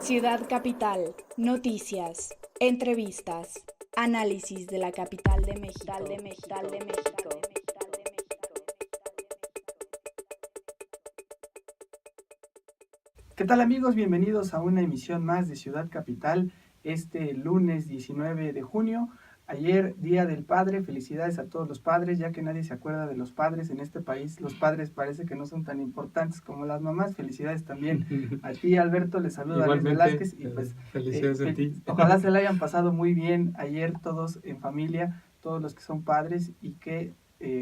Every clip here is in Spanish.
Ciudad Capital, noticias, entrevistas, análisis de la capital de México. ¿Qué tal amigos? Bienvenidos a una emisión más de Ciudad Capital, este lunes 19 de junio. Ayer, Día del Padre, felicidades a todos los padres, ya que nadie se acuerda de los padres en este país. Los padres parece que no son tan importantes como las mamás. Felicidades también a ti, Alberto, les saluda Luis Velázquez. Y pues, felicidades a ti. Ojalá se la hayan pasado muy bien ayer todos en familia, todos los que son padres y que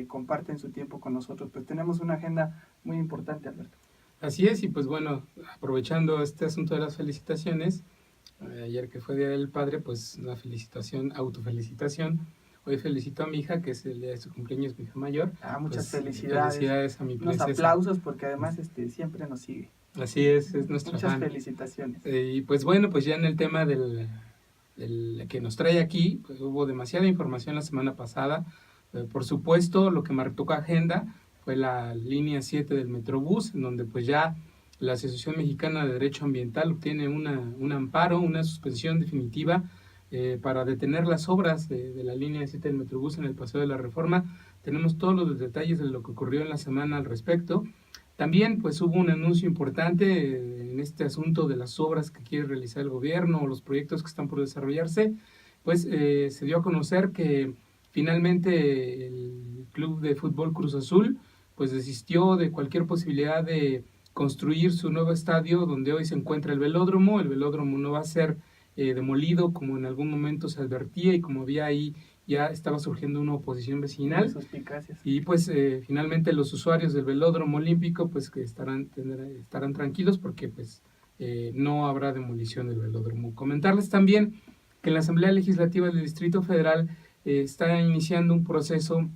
comparten su tiempo con nosotros. Pues tenemos una agenda muy importante, Alberto. Así es, y pues bueno, aprovechando este asunto de las felicitaciones, ayer que fue Día del Padre, pues una felicitación, autofelicitación. Hoy felicito a mi hija, que es el día de su cumpleaños, mi hija mayor. Muchas pues, felicidades. Felicidades a mi princesa. Unos aplausos porque además siempre nos sigue. Así es nuestra Muchas fan. Felicitaciones. Y pues bueno, pues ya en el tema del que nos trae aquí, pues hubo demasiada información la semana pasada. Por supuesto, lo que marcó agenda fue la línea 7 del Metrobús, en donde pues ya la Asociación Mexicana de Derecho Ambiental obtiene un amparo, una suspensión definitiva para detener las obras de la línea 7 del Metrobús en el Paseo de la Reforma. Tenemos todos los detalles de lo que ocurrió en la semana al respecto. También pues hubo un anuncio importante en este asunto de las obras que quiere realizar el gobierno o los proyectos que están por desarrollarse. Pues se dio a conocer que finalmente el Club de Fútbol Cruz Azul pues desistió de cualquier posibilidad de construir su nuevo estadio donde hoy se encuentra el velódromo. El velódromo no va a ser demolido como en algún momento se advertía y como había ahí ya estaba surgiendo una oposición vecinal. Y pues finalmente los usuarios del velódromo olímpico pues que estarán tranquilos porque pues no habrá demolición del velódromo. Comentarles también que en la Asamblea Legislativa del Distrito Federal está iniciando un proceso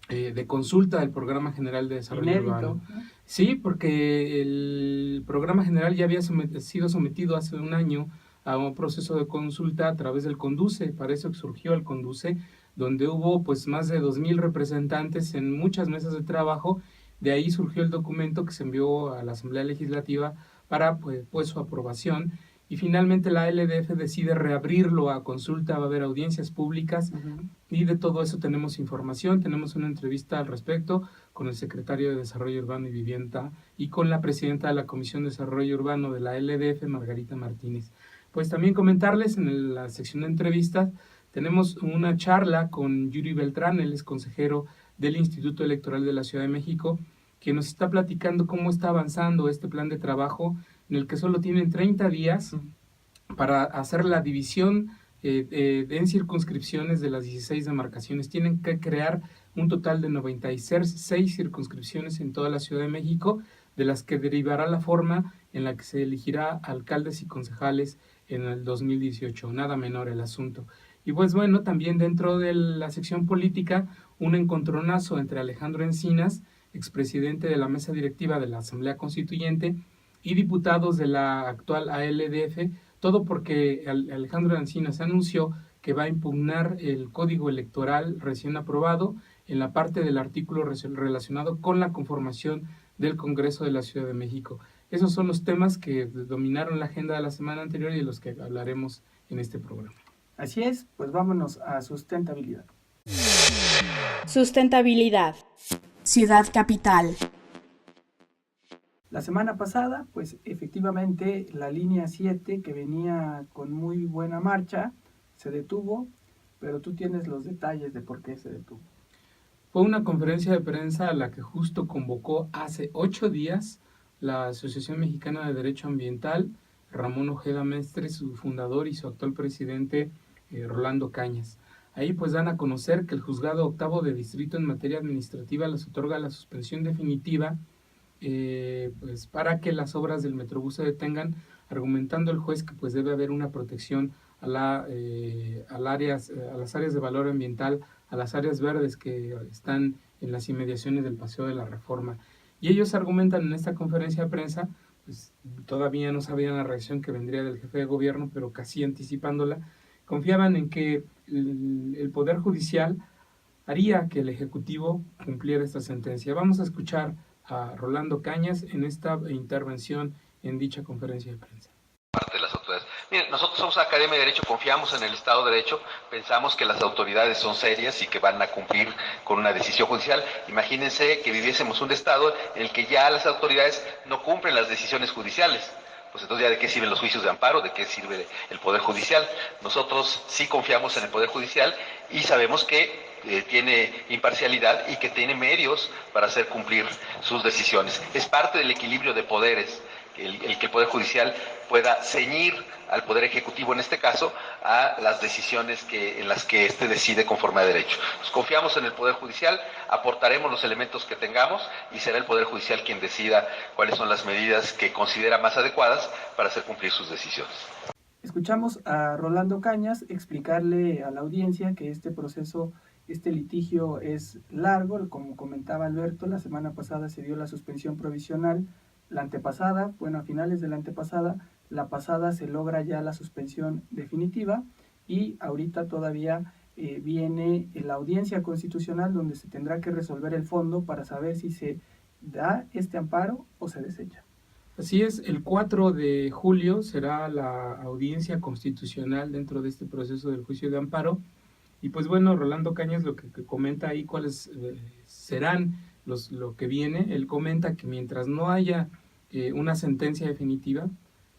de consulta del Programa General de Desarrollo Inédito, Urbano. ¿no? Sí, porque el Programa General ya había sido sometido hace un año a un proceso de consulta a través del CONDUCE. Para eso surgió el CONDUCE, donde hubo pues más de 2,000 representantes en muchas mesas de trabajo. De ahí surgió el documento que se envió a la Asamblea Legislativa para pues su aprobación. Y finalmente la LDF decide reabrirlo a consulta, va a haber audiencias públicas. Y de todo eso tenemos información, tenemos una entrevista al respecto con el secretario de Desarrollo Urbano y Vivienda y con la presidenta de la Comisión de Desarrollo Urbano de la LDF, Margarita Martínez. Pues también comentarles en la sección de entrevistas, tenemos una charla con Yuri Beltrán, él es consejero del Instituto Electoral de la Ciudad de México, que nos está platicando cómo está avanzando este plan de trabajo en el que solo tienen 30 días para hacer la división en circunscripciones de las 16 demarcaciones. Tienen que crear un total de 96 circunscripciones en toda la Ciudad de México, de las que derivará la forma en la que se elegirá alcaldes y concejales en el 2018. Nada menor el asunto. Y pues bueno, también dentro de la sección política, un encontronazo entre Alejandro Encinas, expresidente de la mesa directiva de la Asamblea Constituyente, y diputados de la actual ALDF, todo porque Alejandro Encinas anunció que va a impugnar el código electoral recién aprobado en la parte del artículo relacionado con la conformación del Congreso de la Ciudad de México. Esos son los temas que dominaron la agenda de la semana anterior y de los que hablaremos en este programa. Así es, pues vámonos a sustentabilidad. Sustentabilidad. Ciudad Capital. La semana pasada, pues efectivamente la línea 7, que venía con muy buena marcha, se detuvo, pero tú tienes los detalles de por qué se detuvo. Fue una conferencia de prensa a la que justo convocó hace 8 días la Asociación Mexicana de Derecho Ambiental, Ramón Ojeda Mestre, su fundador, y su actual presidente, Rolando Cañas. Ahí pues dan a conocer que el Juzgado Octavo de Distrito en materia administrativa les otorga la suspensión definitiva pues para que las obras del Metrobús se detengan, argumentando el juez que pues debe haber una protección a las áreas de valor ambiental, a las áreas verdes que están en las inmediaciones del Paseo de la Reforma. Y ellos argumentan en esta conferencia de prensa, pues todavía no sabían la reacción que vendría del jefe de gobierno, pero casi anticipándola, confiaban en que el Poder Judicial haría que el Ejecutivo cumpliera esta sentencia. Vamos a escuchar a Rolando Cañas en esta intervención en dicha conferencia de prensa. Parte de las autoridades Mire, nosotros somos una academia de Derecho, confiamos en el Estado de Derecho, pensamos que las autoridades son serias y que van a cumplir con una decisión judicial. Imagínense que viviésemos un Estado en el que ya las autoridades no cumplen las decisiones judiciales. Pues entonces ya de qué sirven los juicios de amparo, de qué sirve el Poder Judicial. Nosotros sí confiamos en el Poder Judicial y sabemos que tiene imparcialidad y que tiene medios para hacer cumplir sus decisiones. Es parte del equilibrio de poderes el que el Poder Judicial pueda ceñir al Poder Ejecutivo, en este caso, a las decisiones en las que éste decide conforme a derecho. Nos confiamos en el Poder Judicial, aportaremos los elementos que tengamos y será el Poder Judicial quien decida cuáles son las medidas que considera más adecuadas para hacer cumplir sus decisiones. Escuchamos a Rolando Cañas explicarle a la audiencia que este proceso, este litigio es largo. Como comentaba Alberto, la semana pasada se dio la suspensión provisional, la antepasada, bueno, a finales de la antepasada, la pasada se logra ya la suspensión definitiva y ahorita todavía viene la audiencia constitucional donde se tendrá que resolver el fondo para saber si se da este amparo o se desecha. Así es, el 4 de julio será la audiencia constitucional dentro de este proceso del juicio de amparo. Y pues bueno, Rolando Cañas lo que comenta ahí cuáles serán lo que viene. Él comenta que mientras no haya una sentencia definitiva,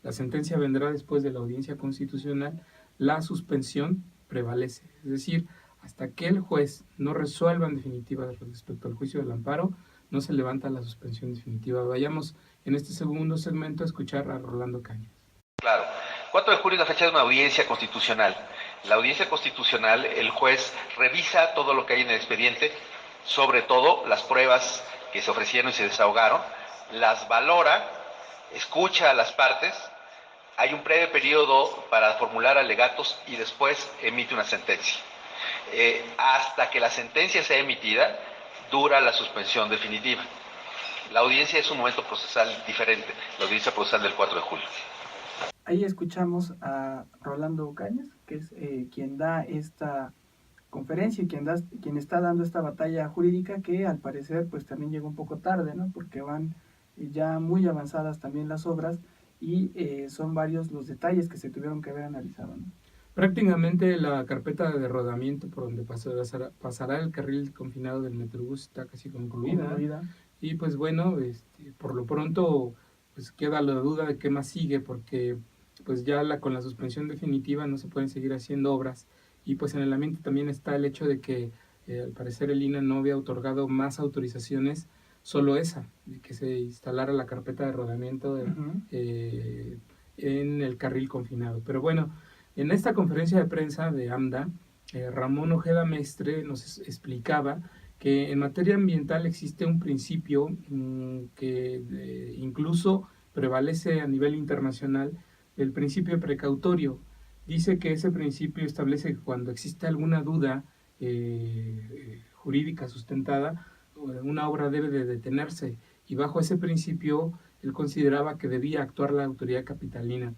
la sentencia vendrá después de la audiencia constitucional, la suspensión prevalece. Es decir, hasta que el juez no resuelva en definitiva respecto al juicio del amparo, no se levanta la suspensión definitiva. Vayamos en este segundo segmento a escuchar a Rolando Cañas. Claro, 4 de julio es la fecha de una audiencia constitucional. La audiencia constitucional, el juez revisa todo lo que hay en el expediente, sobre todo las pruebas que se ofrecieron y se desahogaron, las valora, escucha a las partes, hay un breve periodo para formular alegatos y después emite una sentencia. Hasta que la sentencia sea emitida, dura la suspensión definitiva. La audiencia es un momento procesal diferente, la audiencia procesal del 4 de julio. Ahí escuchamos a Rolando Cañas, que es quien da esta conferencia y quien está dando esta batalla jurídica que al parecer pues también llegó un poco tarde, ¿no? Porque van ya muy avanzadas también las obras y son varios los detalles que se tuvieron que haber analizado, ¿no? Prácticamente la carpeta de rodamiento por donde pasará el carril confinado del Metrobús está casi concluida. Y pues bueno, por lo pronto pues queda la duda de qué más sigue, porque pues ya con la suspensión definitiva no se pueden seguir haciendo obras. Y pues en el ambiente también está el hecho de que al parecer el INAH no había otorgado más autorizaciones, solo esa, de que se instalara la carpeta de rodamiento en el carril confinado. Pero bueno, en esta conferencia de prensa de AMDA, Ramón Ojeda Mestre nos explicaba que en materia ambiental existe un principio que incluso prevalece a nivel internacional, el principio precautorio. Dice que ese principio establece que cuando existe alguna duda jurídica sustentada, una obra debe de detenerse, y bajo ese principio él consideraba que debía actuar la autoridad capitalina,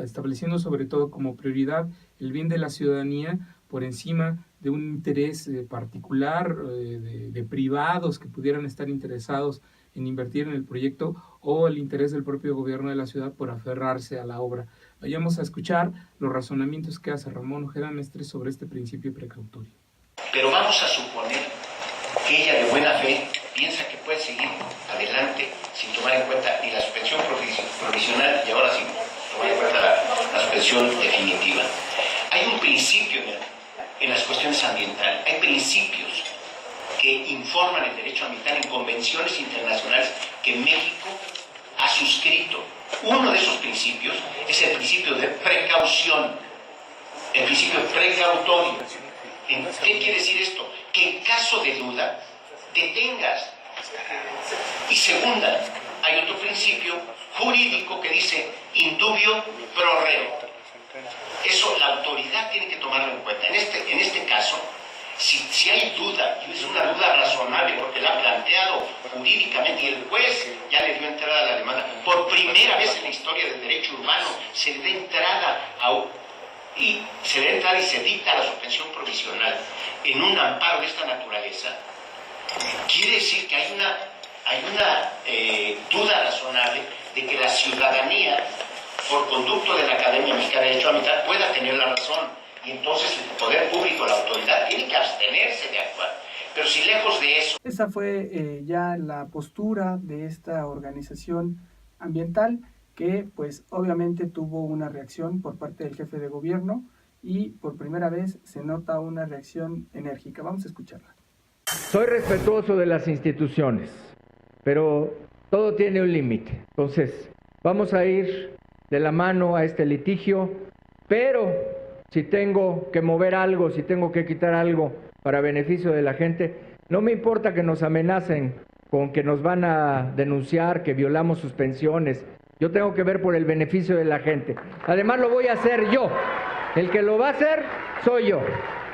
estableciendo sobre todo como prioridad el bien de la ciudadanía por encima de un interés particular de privados que pudieran estar interesados en invertir en el proyecto, o el interés del propio gobierno de la ciudad por aferrarse a la obra. Vayamos a escuchar los razonamientos que hace Ramón Ojeda Mestre sobre este principio precautorio. Pero vamos a suponer que ella de buena fe piensa que puede seguir adelante sin tomar en cuenta ni la suspensión provisional y ahora sin tomar en cuenta la suspensión definitiva. Hay un principio en las cuestiones ambientales, hay principios que informan el derecho ambiental en convenciones internacionales que México ha suscrito. Uno de esos principios es el principio de precaución, el principio precautorio. ¿Qué quiere decir esto? Que en caso de duda, detengas. Y segunda, hay otro principio jurídico que dice indubio pro reo. Eso la autoridad tiene que tomarlo en cuenta. En este caso, si hay duda, y es una duda razonable porque la ha planteado jurídicamente y el juez ya le dio entrada a la demanda, por primera vez en la historia del derecho urbano se le da entrada y se dicta la suspensión provisional en un amparo de esta naturaleza, quiere decir que hay una duda razonable de que la ciudadanía por conducto de la Academia Mexicana de Derecho Ambiental, pueda tener la razón. Y entonces el poder público, la autoridad, tiene que abstenerse de actuar. Pero si lejos de eso... Esa fue ya la postura de esta organización ambiental que pues obviamente tuvo una reacción por parte del jefe de gobierno y por primera vez se nota una reacción enérgica. Vamos a escucharla. Soy respetuoso de las instituciones, pero todo tiene un límite. Entonces, vamos a ir de la mano a este litigio, pero si tengo que mover algo, si tengo que quitar algo para beneficio de la gente, no me importa que nos amenacen con que nos van a denunciar, que violamos sus pensiones. Yo tengo que ver por el beneficio de la gente. Además lo voy a hacer yo. El que lo va a hacer soy yo.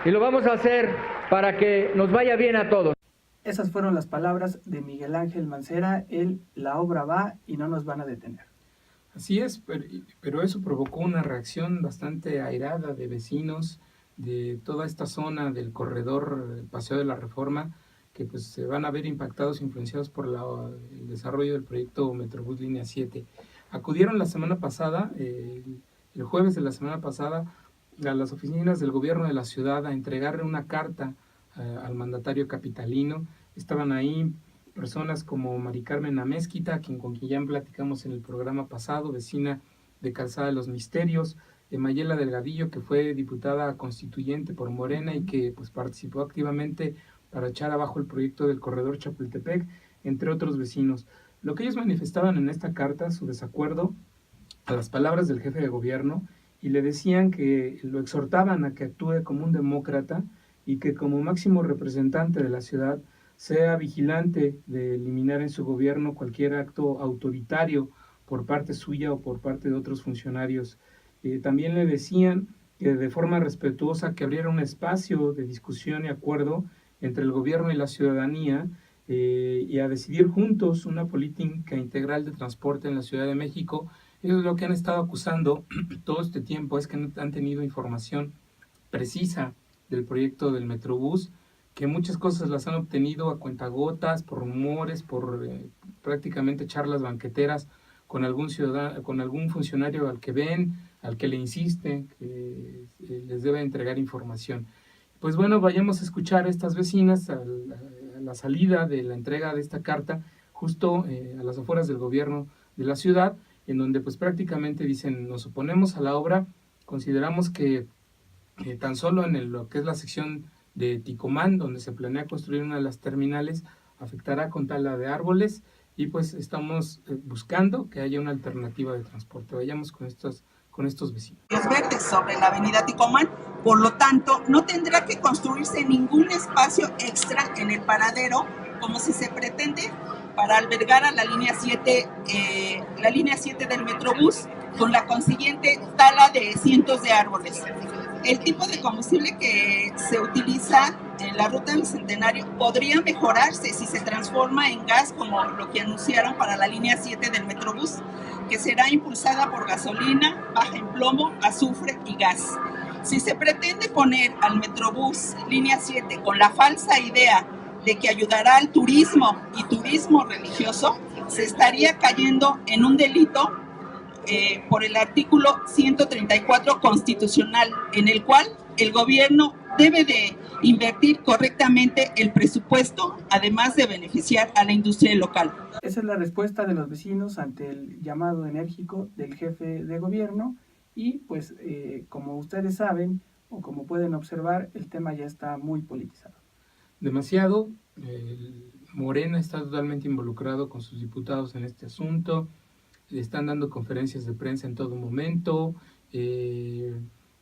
Y lo vamos a hacer para que nos vaya bien a todos. Esas fueron las palabras de Miguel Ángel Mancera. La obra va y no nos van a detener. Así es, pero eso provocó una reacción bastante airada de vecinos de toda esta zona del corredor Paseo de la Reforma, que pues se van a ver impactados, influenciados por el desarrollo del proyecto Metrobús Línea 7. Acudieron la semana pasada, el jueves de la semana pasada, a las oficinas del gobierno de la ciudad a entregarle una carta al mandatario capitalino. Estaban ahí personas como Mari Carmen Amézquita, con quien ya platicamos en el programa pasado, vecina de Calzada de los Misterios, de Mayela Delgadillo, que fue diputada constituyente por Morena y que pues participó activamente para echar abajo el proyecto del corredor Chapultepec, entre otros vecinos. Lo que ellos manifestaban en esta carta, su desacuerdo a las palabras del jefe de gobierno, y le decían que lo exhortaban a que actúe como un demócrata y que como máximo representante de la ciudad sea vigilante de eliminar en su gobierno cualquier acto autoritario por parte suya o por parte de otros funcionarios. También le decían que de forma respetuosa que abriera un espacio de discusión y acuerdo entre el gobierno y la ciudadanía y a decidir juntos una política integral de transporte en la Ciudad de México. Eso es lo que han estado acusando todo este tiempo, es que no han tenido información precisa del proyecto del Metrobús, que muchas cosas las han obtenido a cuentagotas, por rumores, por prácticamente charlas banqueteras con algún ciudadano, con algún funcionario al que ven, al que le insisten, que les debe entregar información. Pues bueno, vayamos a escuchar a estas vecinas a la salida de la entrega de esta carta, justo a las afueras del gobierno de la ciudad, en donde pues prácticamente dicen, nos oponemos a la obra, consideramos que tan solo en lo que es la sección de Ticomán, donde se planea construir una de las terminales, afectará con tala de árboles y pues estamos buscando que haya una alternativa de transporte. Vayamos con estos vecinos. Los verdes sobre la avenida Ticomán, por lo tanto, no tendrá que construirse ningún espacio extra en el paradero, como si se pretende, para albergar a la línea 7 del Metrobús, con la consiguiente tala de cientos de árboles. El tipo de combustible que se utiliza en la ruta del Centenario podría mejorarse si se transforma en gas, como lo que anunciaron para la línea 7 del Metrobús, que será impulsada por gasolina, baja en plomo, azufre y gas. Si se pretende poner al Metrobús línea 7 con la falsa idea de que ayudará al turismo y turismo religioso, se estaría cayendo en un delito por el artículo 134 constitucional, en el cual el gobierno debe de invertir correctamente el presupuesto, además de beneficiar a la industria local. Esa es la respuesta de los vecinos ante el llamado enérgico del jefe de gobierno y pues como ustedes saben o como pueden observar, el tema ya está muy politizado. Demasiado. Morena está totalmente involucrado con sus diputados en este asunto. Le están dando conferencias de prensa en todo momento.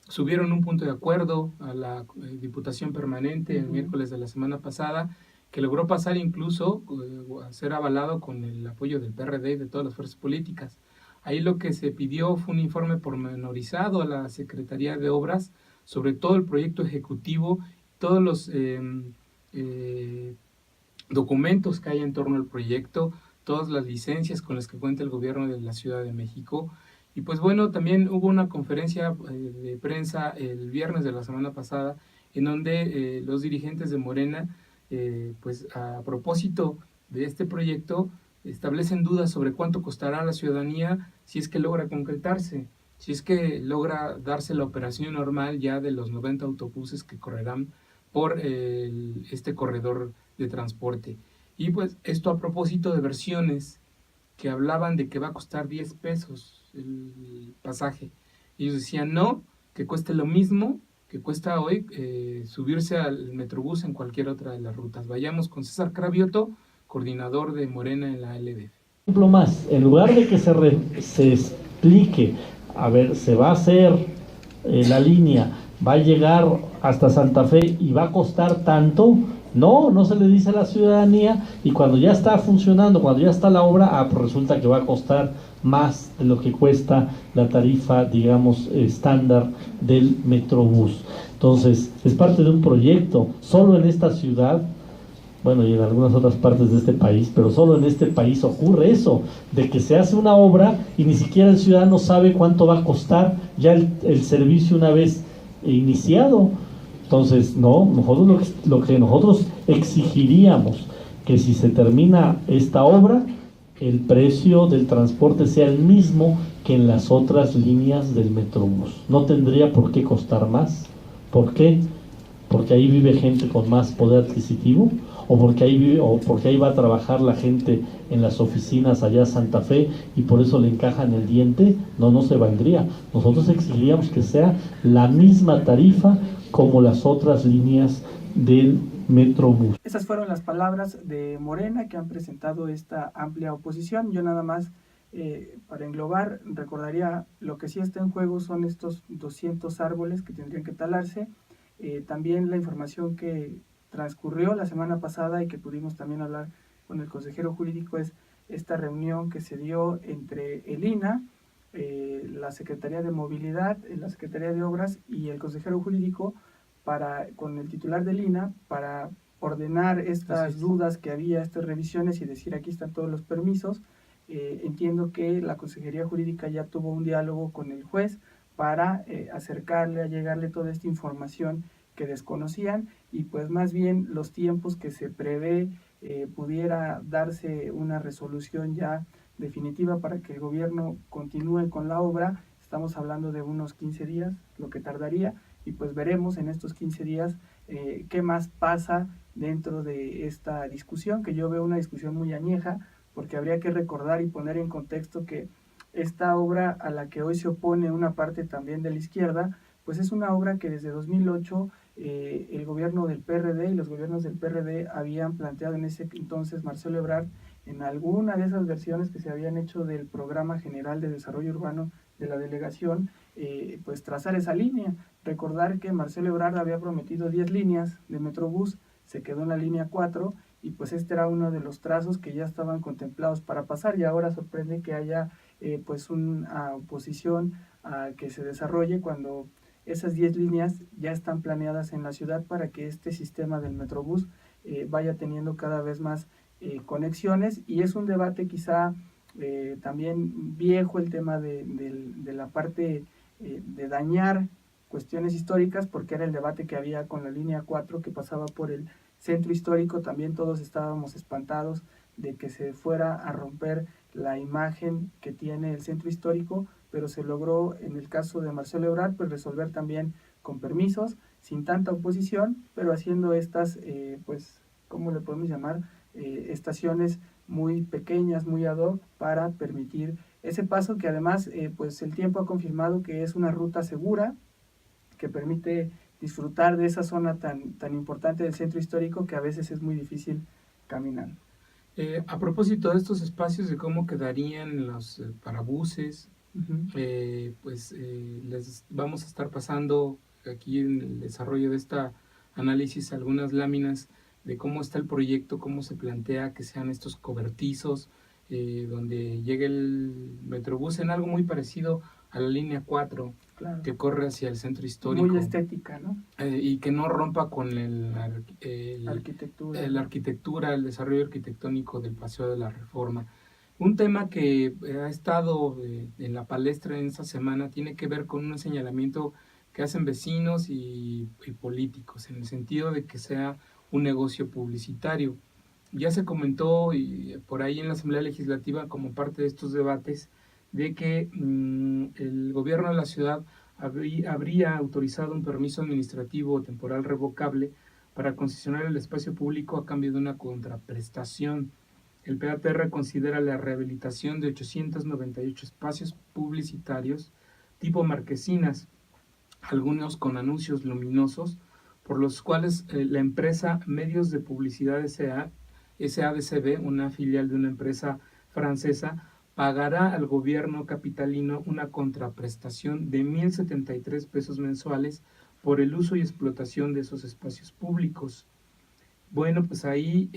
Subieron un punto de acuerdo a la Diputación Permanente el miércoles de la semana pasada, que logró pasar incluso a ser avalado con el apoyo del PRD y de todas las fuerzas políticas. Ahí lo que se pidió fue un informe pormenorizado a la Secretaría de Obras sobre todo el proyecto ejecutivo, todos los documentos que hay en torno al proyecto, todas las licencias con las que cuenta el gobierno de la Ciudad de México. Y pues bueno, también hubo una conferencia de prensa el viernes de la semana pasada en donde los dirigentes de Morena, pues a propósito de este proyecto, establecen dudas sobre cuánto costará a la ciudadanía si es que logra concretarse, si es que logra darse la operación normal ya de los 90 autobuses que correrán por este corredor de transporte. Y pues esto a propósito de versiones que hablaban de que va a costar 10 pesos el pasaje. Ellos decían no, que cueste lo mismo que cuesta hoy subirse al Metrobús en cualquier otra de las rutas. Vayamos con César Cravioto, coordinador de Morena en la LDF. Ejemplo más, en lugar de que se explique, a ver, se va a hacer la línea, va a llegar hasta Santa Fe y va a costar tanto, no se le dice a la ciudadanía, y cuando ya está funcionando, cuando ya está la obra, pues resulta que va a costar más de lo que cuesta la tarifa, digamos, estándar del Metrobús. Entonces, es parte de un proyecto, solo en esta ciudad, bueno, y en algunas otras partes de este país, pero solo en este país ocurre eso, de que se hace una obra y ni siquiera el ciudadano sabe cuánto va a costar ya el servicio una vez iniciado. Entonces, nosotros lo que nosotros exigiríamos, que si se termina esta obra, el precio del transporte sea el mismo que en las otras líneas del Metrobús. No tendría por qué costar más. ¿Por qué? Porque ahí vive gente con más poder adquisitivo, o porque ahí va a trabajar la gente en las oficinas allá en Santa Fe y por eso le encajan el diente. No se valdría. Nosotros exigiríamos que sea la misma tarifa como las otras líneas del Metrobús. Esas fueron las palabras de Morena, que han presentado esta amplia oposición. Yo nada más, para englobar, recordaría lo que sí está en juego son estos 200 árboles que tendrían que talarse. También la información que transcurrió la semana pasada y que pudimos también hablar con el consejero jurídico es esta reunión que se dio entre el INAH, la Secretaría de Movilidad, la Secretaría de Obras y el consejero jurídico con el titular del INAH para ordenar estas dudas que había, estas revisiones y decir aquí están todos los permisos. Entiendo que la Consejería Jurídica ya tuvo un diálogo con el juez para acercarle, a llegarle toda esta información que desconocían y pues más bien los tiempos que se prevé pudiera darse una resolución ya definitiva para que el gobierno continúe con la obra. Estamos hablando de unos 15 días, lo que tardaría, y pues veremos en estos 15 días qué más pasa dentro de esta discusión, que yo veo una discusión muy añeja, porque habría que recordar y poner en contexto que esta obra a la que hoy se opone una parte también de la izquierda, pues es una obra que desde 2008 el gobierno del PRD y los gobiernos del PRD habían planteado en ese entonces Marcelo Ebrard en alguna de esas versiones que se habían hecho del Programa General de Desarrollo Urbano de la delegación, pues trazar esa línea. Recordar que Marcelo Ebrard había prometido 10 líneas de Metrobús, se quedó en la línea 4 y pues este era uno de los trazos que ya estaban contemplados para pasar y ahora sorprende que haya pues una oposición a que se desarrolle cuando esas 10 líneas ya están planeadas en la ciudad para que este sistema del Metrobús vaya teniendo cada vez más conexiones, y es un debate quizá también viejo el tema de la parte de dañar cuestiones históricas, porque era el debate que había con la línea 4 que pasaba por el centro histórico. También todos estábamos espantados de que se fuera a romper la imagen que tiene el centro histórico, pero se logró en el caso de Marcelo Ebrard pues resolver también con permisos, sin tanta oposición, pero haciendo estas, pues, ¿cómo le podemos llamar? Estaciones muy pequeñas, muy ad hoc, para permitir ese paso que además pues el tiempo ha confirmado que es una ruta segura, que permite disfrutar de esa zona tan importante del centro histórico que a veces es muy difícil caminar. A propósito de estos espacios, de cómo quedarían los parabuses, les vamos a estar pasando aquí en el desarrollo de esta análisis algunas láminas de cómo está el proyecto, cómo se plantea que sean estos cobertizos, donde llegue el Metrobús en algo muy parecido a la línea 4, claro, que corre hacia el centro histórico. Muy estética, ¿no? Y que no rompa con arquitectura, la arquitectura, el desarrollo arquitectónico del Paseo de la Reforma. Un tema que ha estado en la palestra en esta semana tiene que ver con un señalamiento que hacen vecinos y políticos, en el sentido de que sea un negocio publicitario. ya se comentó y por ahí en la Asamblea Legislativa como parte de estos debates de que el gobierno de la ciudad habría autorizado un permiso administrativo temporal revocable para concesionar el espacio público a cambio de una contraprestación. El PATR considera la rehabilitación de 898 espacios publicitarios tipo marquesinas, algunos con anuncios luminosos, por los cuales la empresa Medios de Publicidad SADCB, una filial de una empresa francesa, pagará al gobierno capitalino una contraprestación de 1,073 pesos mensuales por el uso y explotación de esos espacios públicos. Bueno, pues ahí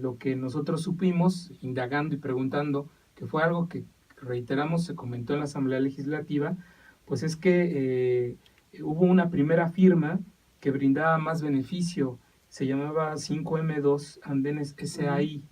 lo que nosotros supimos, indagando y preguntando, que fue algo que reiteramos, se comentó en la Asamblea Legislativa, pues es que hubo una primera firma que brindaba más beneficio, se llamaba 5M2 Andenes SAI,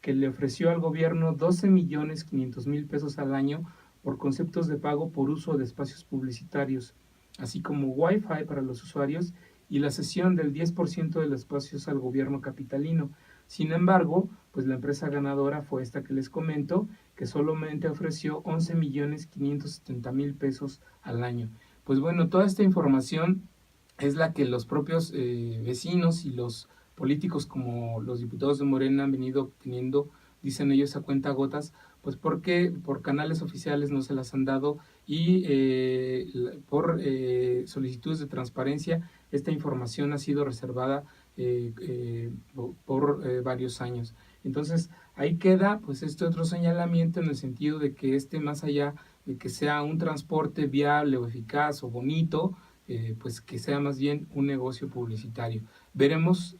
que le ofreció al gobierno 12,500,000 pesos al año por conceptos de pago por uso de espacios publicitarios, así como Wi-Fi para los usuarios y la cesión del 10% de los espacios al gobierno capitalino. Sin embargo, pues la empresa ganadora fue esta que les comento, que solamente ofreció 11,570,000 pesos al año. Pues bueno, toda esta información es la que los propios vecinos y los políticos como los diputados de Morena han venido obteniendo, dicen ellos a cuentagotas, pues porque por canales oficiales no se las han dado y por solicitudes de transparencia esta información ha sido reservada por varios años. Entonces ahí queda pues este otro señalamiento en el sentido de que más allá de que sea un transporte viable o eficaz o bonito, pues que sea más bien un negocio publicitario. Veremos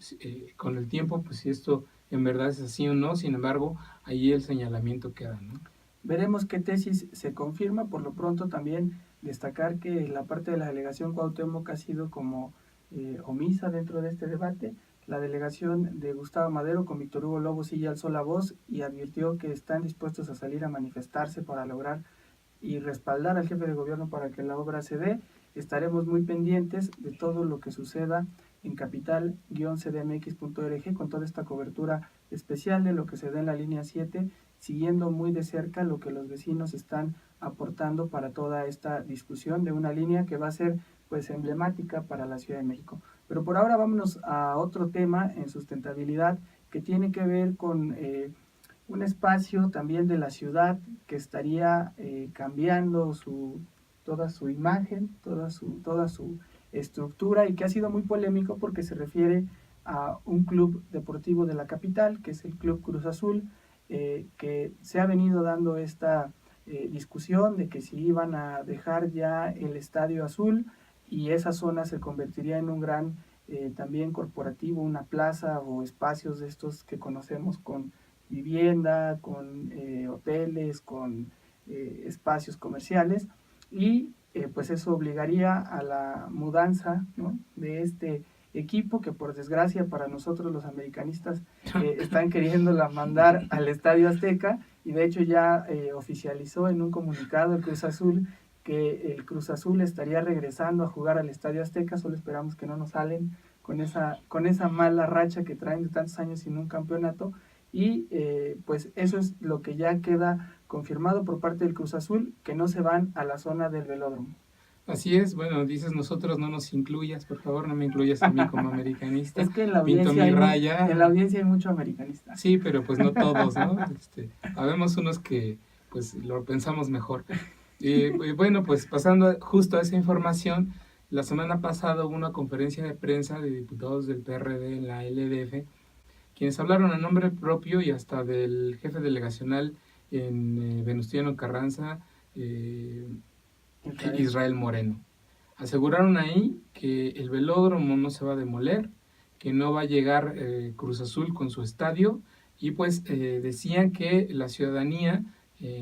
con el tiempo pues si esto en verdad es así o no, sin embargo, ahí el señalamiento queda, ¿no? Veremos qué tesis se confirma. Por lo pronto también destacar que la parte de la delegación Cuauhtémoc ha sido como omisa dentro de este debate. La delegación de Gustavo Madero con Víctor Hugo Lobo sí ya alzó la voz y advirtió que están dispuestos a salir a manifestarse para lograr y respaldar al jefe de gobierno para que la obra se dé. Estaremos muy pendientes de todo lo que suceda en capital-cdmx.org con toda esta cobertura especial de lo que se da en la línea 7, siguiendo muy de cerca lo que los vecinos están aportando para toda esta discusión de una línea que va a ser pues emblemática para la Ciudad de México. Pero por ahora vámonos a otro tema en sustentabilidad que tiene que ver con un espacio también de la ciudad que estaría cambiando toda su imagen, toda su estructura y que ha sido muy polémico porque se refiere a un club deportivo de la capital, que es el Club Cruz Azul, que se ha venido dando esta discusión de que si iban a dejar ya el Estadio Azul y esa zona se convertiría en un gran también corporativo, una plaza o espacios de estos que conocemos con vivienda, con hoteles, con espacios comerciales y pues eso obligaría a la mudanza, ¿no?, de este equipo que por desgracia para nosotros los americanistas están queriéndola mandar al Estadio Azteca y de hecho ya oficializó en un comunicado el Cruz Azul que el Cruz Azul estaría regresando a jugar al Estadio Azteca. Solo esperamos que no nos salen con esa mala racha que traen de tantos años sin un campeonato y pues eso es lo que ya queda confirmado por parte del Cruz Azul, que no se van a la zona del velódromo. Así es, bueno, dices nosotros no nos incluyas, por favor no me incluyas a mí como americanista. Es que en la audiencia hay mucho americanista. Sí, pero pues no todos, ¿no? Habemos unos que pues lo pensamos mejor. Bueno, pues pasando justo a esa información, la semana pasada hubo una conferencia de prensa de diputados del PRD en la LDF, quienes hablaron a nombre propio y hasta del jefe delegacional en Venustiano Carranza, Israel Moreno. Aseguraron ahí que el velódromo no se va a demoler, que no va a llegar Cruz Azul con su estadio y pues decían que la ciudadanía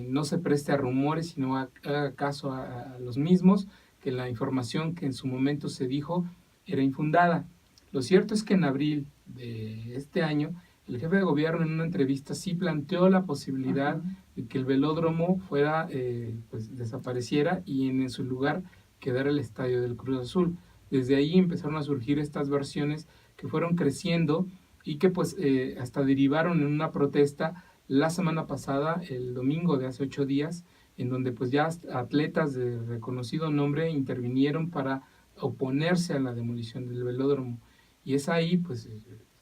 no se preste a rumores, sino haga caso a los mismos, que la información que en su momento se dijo era infundada. Lo cierto es que en abril de este año, el jefe de gobierno en una entrevista sí planteó la posibilidad de que el velódromo pues desapareciera y en su lugar quedara el estadio del Cruz Azul. Desde ahí empezaron a surgir estas versiones que fueron creciendo y que pues hasta derivaron en una protesta la semana pasada, el domingo de hace 8 días, en donde pues ya atletas de reconocido nombre intervinieron para oponerse a la demolición del velódromo. Y es ahí pues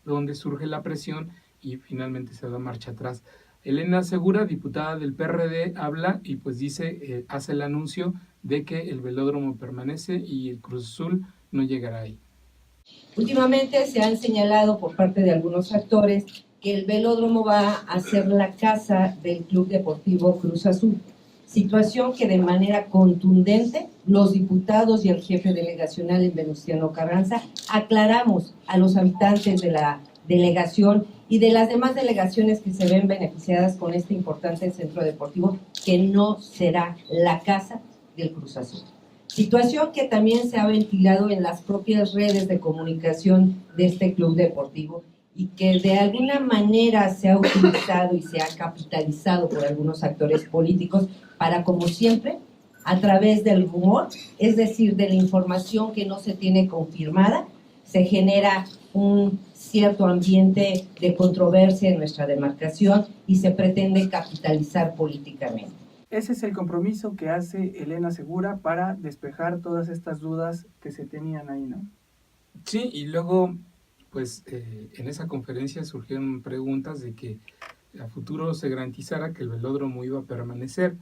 donde surge la presión y finalmente se da marcha atrás. Elena Segura, diputada del PRD, habla y pues dice, hace el anuncio de que el velódromo permanece y el Cruz Azul no llegará ahí. Últimamente se han señalado por parte de algunos actores que el velódromo va a ser la casa del Club Deportivo Cruz Azul, situación que de manera contundente los diputados y el jefe delegacional en Venustiano Carranza aclaramos a los habitantes de la delegación y de las demás delegaciones que se ven beneficiadas con este importante centro deportivo que no será la casa del Cruz Azul. Situación que también se ha ventilado en las propias redes de comunicación de este club deportivo y que de alguna manera se ha utilizado y se ha capitalizado por algunos actores políticos para, como siempre, a través del rumor, es decir, de la información que no se tiene confirmada, se genera un cierto ambiente de controversia en nuestra demarcación y se pretende capitalizar políticamente. Ese es el compromiso que hace Elena Segura para despejar todas estas dudas que se tenían ahí, ¿no? Sí, y luego, pues en esa conferencia surgieron preguntas de que a futuro se garantizara que el velódromo iba a permanecer.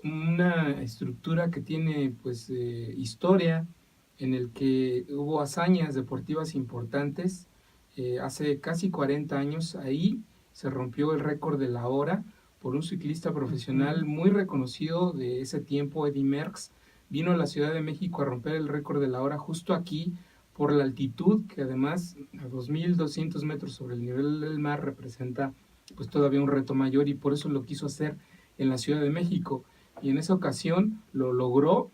Una estructura que tiene pues historia, en el que hubo hazañas deportivas importantes. Hace casi 40 años ahí se rompió el récord de la hora por un ciclista profesional muy reconocido de ese tiempo, Eddy Merckx. Vino a la Ciudad de México a romper el récord de la hora justo aquí por la altitud, que además a 2.200 metros sobre el nivel del mar representa pues todavía un reto mayor, y por eso lo quiso hacer en la Ciudad de México. Y en esa ocasión lo logró,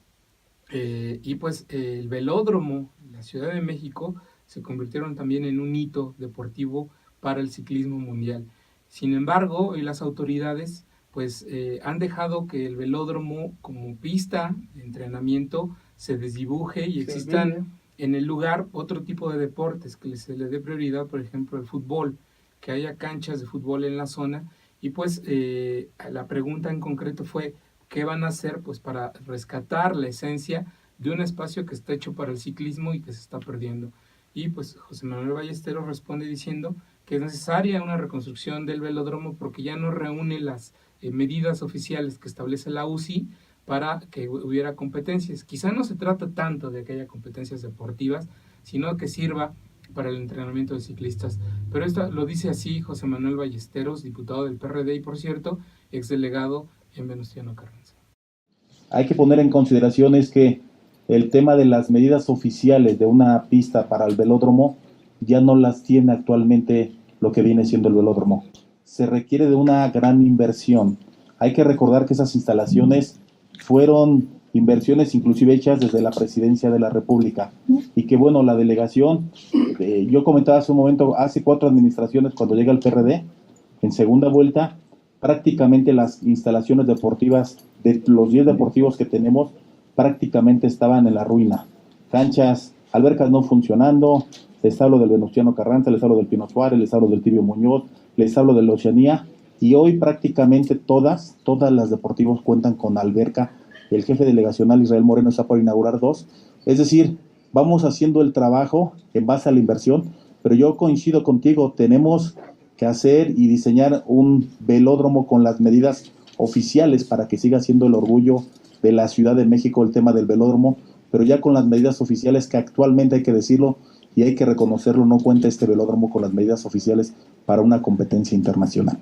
y pues el velódromo, la Ciudad de México, se convirtieron también en un hito deportivo para el ciclismo mundial. Sin embargo, hoy las autoridades pues han dejado que el velódromo como pista de entrenamiento se desdibuje y existan en el lugar otro tipo de deportes, que se le dé prioridad, por ejemplo, el fútbol, que haya canchas de fútbol en la zona. Y pues la pregunta en concreto fue, ¿qué van a hacer pues para rescatar la esencia de un espacio que está hecho para el ciclismo y que se está perdiendo? Y pues José Manuel Ballesteros responde diciendo que es necesaria una reconstrucción del velódromo porque ya no reúne las medidas oficiales que establece la UCI para que hubiera competencias. Quizá no se trata tanto de que haya competencias deportivas, sino que sirva para el entrenamiento de ciclistas. Pero esto lo dice así José Manuel Ballesteros, diputado del PRD y, por cierto, exdelegado en Venustiano Carranza. Hay que poner en consideración es que el tema de las medidas oficiales de una pista para el velódromo ya no las tiene actualmente lo que viene siendo el velódromo. Se requiere de una gran inversión. Hay que recordar que esas instalaciones fueron inversiones inclusive hechas desde la Presidencia de la República y que bueno, la delegación, yo comentaba hace un momento, hace 4 administraciones cuando llega el PRD, en segunda vuelta, prácticamente las instalaciones deportivas de los 10 deportivos que tenemos prácticamente estaban en la ruina. Canchas, albercas no funcionando. Les hablo del Venustiano Carranza, les hablo del Pino Suárez, les hablo del Tibio Muñoz, les hablo de la Oceanía, y hoy prácticamente todas las deportivos cuentan con alberca. El jefe delegacional Israel Moreno está por inaugurar 2. Es decir, vamos haciendo el trabajo en base a la inversión, pero yo coincido contigo, tenemos que hacer y diseñar un velódromo con las medidas oficiales para que siga siendo el orgullo de la Ciudad de México el tema del velódromo, pero ya con las medidas oficiales que actualmente, hay que decirlo y hay que reconocerlo, no cuenta este velódromo con las medidas oficiales para una competencia internacional.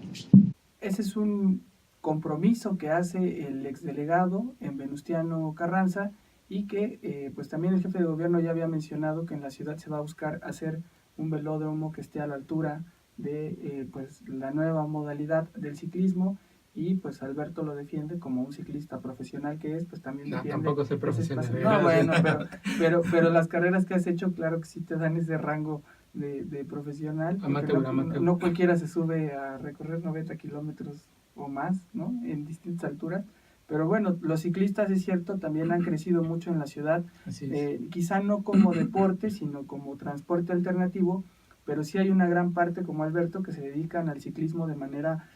Ese es un compromiso que hace el exdelegado en Venustiano Carranza y que pues también el jefe de gobierno ya había mencionado que en la ciudad se va a buscar hacer un velódromo que esté a la altura de pues la nueva modalidad del ciclismo. Y pues Alberto lo defiende como un ciclista profesional que es, pues también defiende. Tampoco soy profesional. No, bueno, pero las carreras que has hecho, claro que sí te dan ese rango de profesional. Amateur. No cualquiera se sube a recorrer 90 kilómetros o más, ¿no? En distintas alturas. Pero bueno, los ciclistas, es cierto, también han crecido mucho en la ciudad. Quizá no como deporte, sino como transporte alternativo, pero sí hay una gran parte como Alberto que se dedican al ciclismo de manera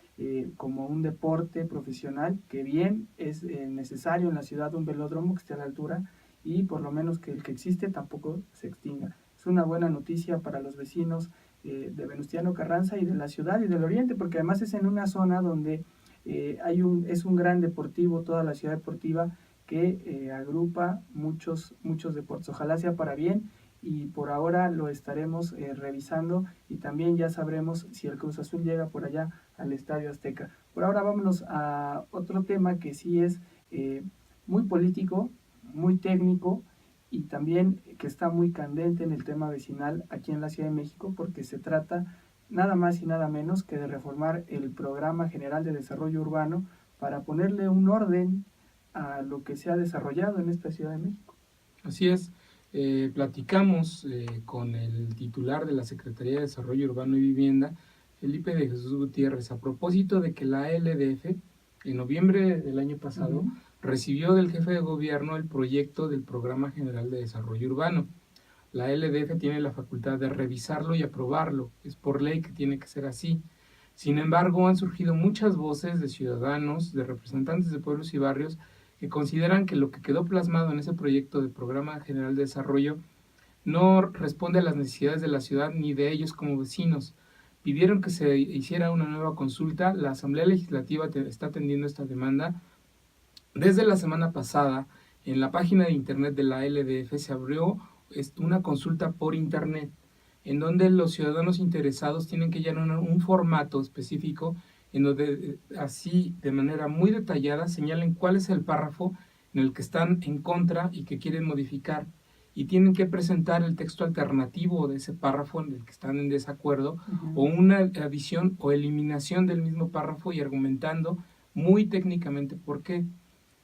como un deporte profesional, que bien es necesario en la ciudad un velódromo que esté a la altura y por lo menos que el que existe tampoco se extinga. Es una buena noticia para los vecinos de Venustiano Carranza y de la ciudad y del oriente, porque además es en una zona donde es un gran deportivo, toda la ciudad deportiva que agrupa muchos deportes. Ojalá sea para bien y por ahora lo estaremos revisando y también ya sabremos si el Cruz Azul llega por allá al Estadio Azteca. Por ahora vámonos a otro tema que sí es muy político, muy técnico y también que está muy candente en el tema vecinal aquí en la Ciudad de México, porque se trata nada más y nada menos que de reformar el Programa General de Desarrollo Urbano para ponerle un orden a lo que se ha desarrollado en esta Ciudad de México. Así es, platicamos con el titular de la Secretaría de Desarrollo Urbano y Vivienda, Felipe de Jesús Gutiérrez, a propósito de que la LDF, en noviembre del año pasado, recibió del jefe de gobierno el proyecto del Programa General de Desarrollo Urbano. La LDF tiene la facultad de revisarlo y aprobarlo, es por ley que tiene que ser así. Sin embargo, han surgido muchas voces de ciudadanos, de representantes de pueblos y barrios, que consideran que lo que quedó plasmado en ese proyecto de Programa General de Desarrollo no responde a las necesidades de la ciudad ni de ellos como vecinos. Pidieron que se hiciera una nueva consulta. La Asamblea Legislativa está atendiendo esta demanda. Desde la semana pasada, en la página de internet de la LDF se abrió una consulta por internet, en donde los ciudadanos interesados tienen que llenar un formato específico en donde así de manera muy detallada señalen cuál es el párrafo en el que están en contra y que quieren modificar, y tienen que presentar el texto alternativo de ese párrafo en el que están en desacuerdo, o una adición o eliminación del mismo párrafo, y argumentando muy técnicamente por qué.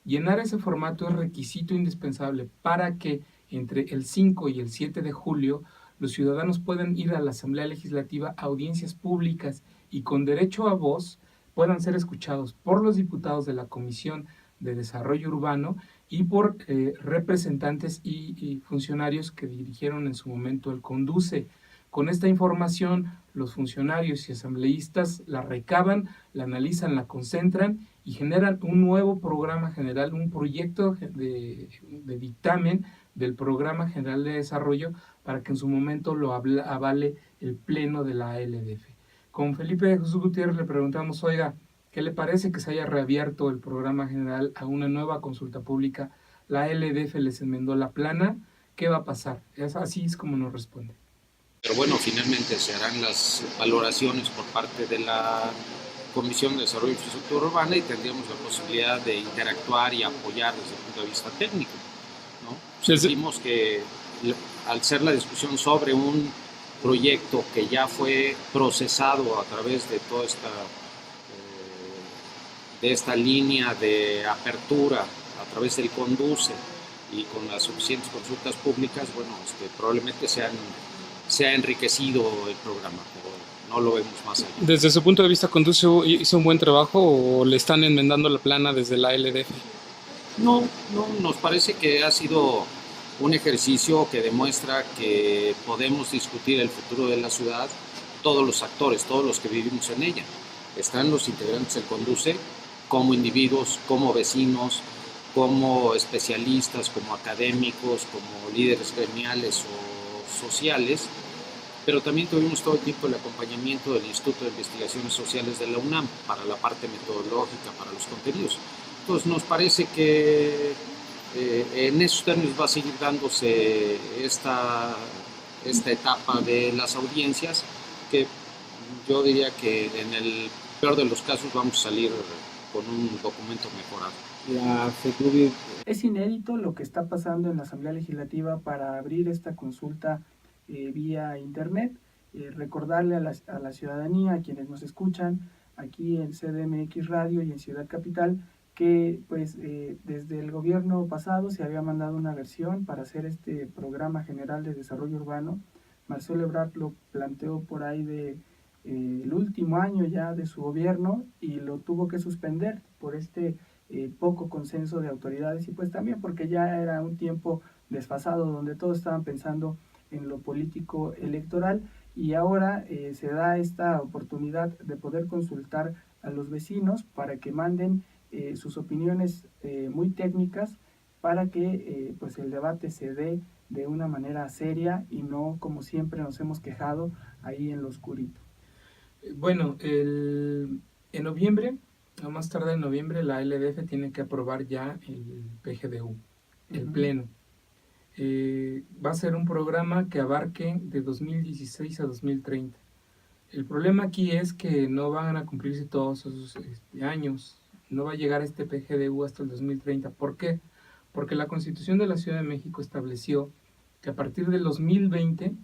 Llenar ese formato es requisito indispensable para que entre el 5 y el 7 de julio los ciudadanos puedan ir a la Asamblea Legislativa a audiencias públicas y con derecho a voz puedan ser escuchados por los diputados de la Comisión de Desarrollo Urbano y por representantes y funcionarios que dirigieron en su momento el CONDUCE. Con esta información, los funcionarios y asambleístas la recaban, la analizan, la concentran y generan un nuevo programa general, un proyecto de dictamen del Programa General de Desarrollo para que en su momento lo avale el Pleno de la LDF. Con Felipe de Jesús Gutiérrez le preguntamos, oiga, ¿qué le parece que se haya reabierto el Programa General a una nueva consulta pública? La LDF les enmendó la plana, ¿qué va a pasar? Así es como nos responde. Pero bueno, finalmente se harán las valoraciones por parte de la Comisión de Desarrollo e Infraestructura Urbana y tendríamos la posibilidad de interactuar y apoyar desde el punto de vista técnico, ¿no? Sentimos que al ser la discusión sobre un proyecto que ya fue procesado a través de toda esta línea de apertura a través del CONDUCE y con las suficientes consultas públicas, bueno, probablemente se ha enriquecido el programa, pero no lo vemos más allá. Desde su punto de vista, ¿CONDUCE hizo un buen trabajo o le están enmendando la plana desde la LDF? No, nos parece que ha sido un ejercicio que demuestra que podemos discutir el futuro de la ciudad, todos los actores, todos los que vivimos en ella. Están los integrantes del CONDUCE como individuos, como vecinos, como especialistas, como académicos, como líderes gremiales o sociales, pero también tuvimos todo el tiempo el acompañamiento del Instituto de Investigaciones Sociales de la UNAM para la parte metodológica, para los contenidos. Entonces nos parece que en esos términos va a seguir dándose esta etapa de las audiencias, que yo diría que en el peor de los casos vamos a salir con un documento mejorado. Es inédito lo que está pasando en la Asamblea Legislativa para abrir esta consulta vía internet. Recordarle a la ciudadanía, a quienes nos escuchan aquí en CDMX Radio y en Ciudad Capital, que pues desde el gobierno pasado se había mandado una versión para hacer este Programa General de Desarrollo Urbano. Marcelo Ebrard lo planteó por ahí el último año ya de su gobierno y lo tuvo que suspender por este poco consenso de autoridades y pues también porque ya era un tiempo desfasado donde todos estaban pensando en lo político electoral y ahora se da esta oportunidad de poder consultar a los vecinos para que manden sus opiniones muy técnicas para que pues el debate se dé de una manera seria y no como siempre nos hemos quejado ahí en lo oscurito. Bueno, en noviembre, a más tarde en noviembre, la LDF tiene que aprobar ya el PGDU, el Pleno. Va a ser un programa que abarque de 2016 a 2030. El problema aquí es que no van a cumplirse todos esos años, no va a llegar este PGDU hasta el 2030. ¿Por qué? Porque la Constitución de la Ciudad de México estableció que a partir del 2020,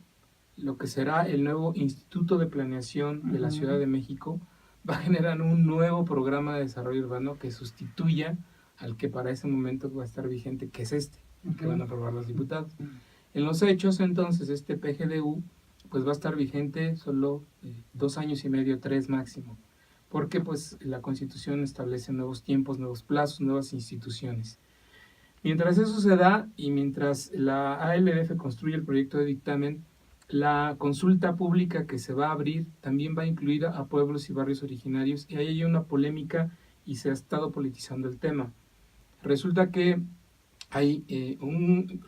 lo que será el nuevo Instituto de Planeación de la Ciudad de México va a generar un nuevo programa de desarrollo urbano que sustituya al que para ese momento va a estar vigente, que es este, que van a aprobar los diputados. En los hechos, entonces, este PGDU pues va a estar vigente solo 2 años y medio, 3 máximo, porque pues la Constitución establece nuevos tiempos, nuevos plazos, nuevas instituciones. Mientras eso se da y mientras la ALDF construye el proyecto de dictamen, la consulta pública que se va a abrir también va a incluir a pueblos y barrios originarios, y ahí hay una polémica y se ha estado politizando el tema. Resulta que hay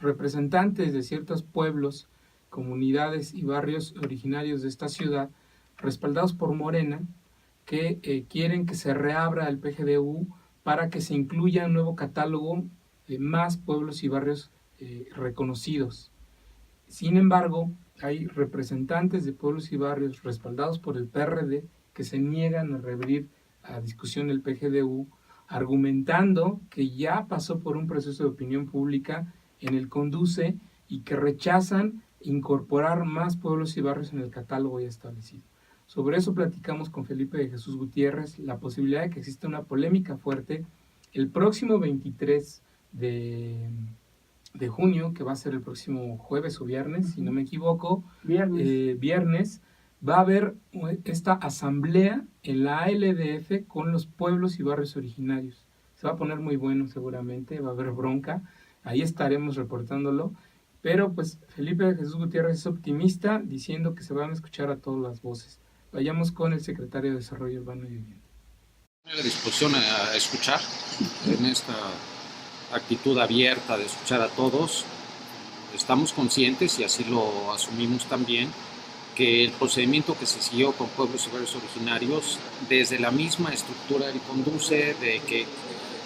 representantes de ciertos pueblos, comunidades y barrios originarios de esta ciudad, respaldados por Morena, que quieren que se reabra el PGDU para que se incluya un nuevo catálogo de más pueblos y barrios reconocidos. Sin embargo, hay representantes de pueblos y barrios respaldados por el PRD que se niegan a reabrir a discusión el PGDU, argumentando que ya pasó por un proceso de opinión pública en el CONDUCE y que rechazan incorporar más pueblos y barrios en el catálogo ya establecido. Sobre eso platicamos con Felipe de Jesús Gutiérrez, la posibilidad de que exista una polémica fuerte el próximo 23 de junio, que va a ser el próximo jueves o viernes, si no me equivoco, viernes, va a haber esta asamblea en la ALDF con los pueblos y barrios originarios. Se va a poner muy bueno seguramente, va a haber bronca, ahí estaremos reportándolo, pero pues Felipe de Jesús Gutiérrez es optimista diciendo que se van a escuchar a todas las voces. Vayamos con el secretario de Desarrollo Urbano y Vivienda. La disposición a escuchar en esta actitud abierta de escuchar a todos. Estamos conscientes, y así lo asumimos también, que el procedimiento que se siguió con pueblos y barrios originarios, desde la misma estructura del CONDUCE, de que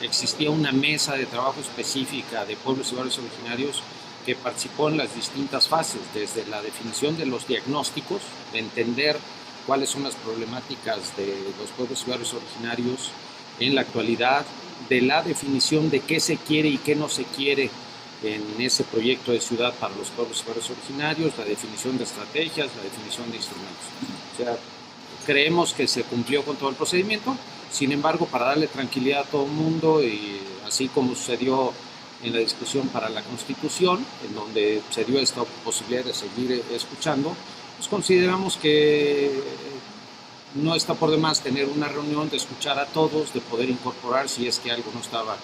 existía una mesa de trabajo específica de pueblos y barrios originarios que participó en las distintas fases, desde la definición de los diagnósticos, de entender cuáles son las problemáticas de los pueblos y barrios originarios en la actualidad, de la definición de qué se quiere y qué no se quiere en ese proyecto de ciudad para los pueblos y barrios originarios, la definición de estrategias, la definición de instrumentos. O sea, creemos que se cumplió con todo el procedimiento, sin embargo, para darle tranquilidad a todo el mundo, y así como sucedió en la discusión para la Constitución, en donde se dio esta posibilidad de seguir escuchando, pues consideramos que no está por demás tener una reunión, de escuchar a todos, de poder incorporar, si es que algo no estaba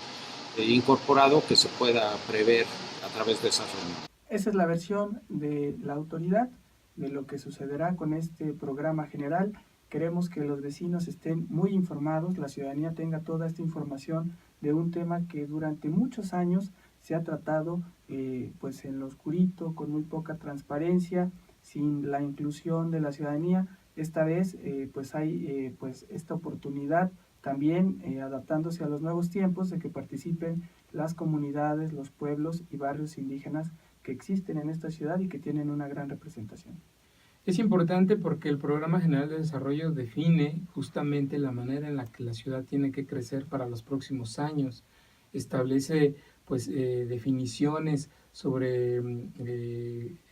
incorporado, que se pueda prever a través de esa reunión. Esa es la versión de la autoridad de lo que sucederá con este programa general. Queremos que los vecinos estén muy informados, la ciudadanía tenga toda esta información de un tema que durante muchos años se ha tratado pues en lo oscurito, con muy poca transparencia, sin la inclusión de la ciudadanía. Esta vez pues hay pues esta oportunidad también adaptándose a los nuevos tiempos de que participen las comunidades, los pueblos y barrios indígenas que existen en esta ciudad y que tienen una gran representación. Es importante porque el Programa General de Desarrollo define justamente la manera en la que la ciudad tiene que crecer para los próximos años. Establece pues definiciones sobre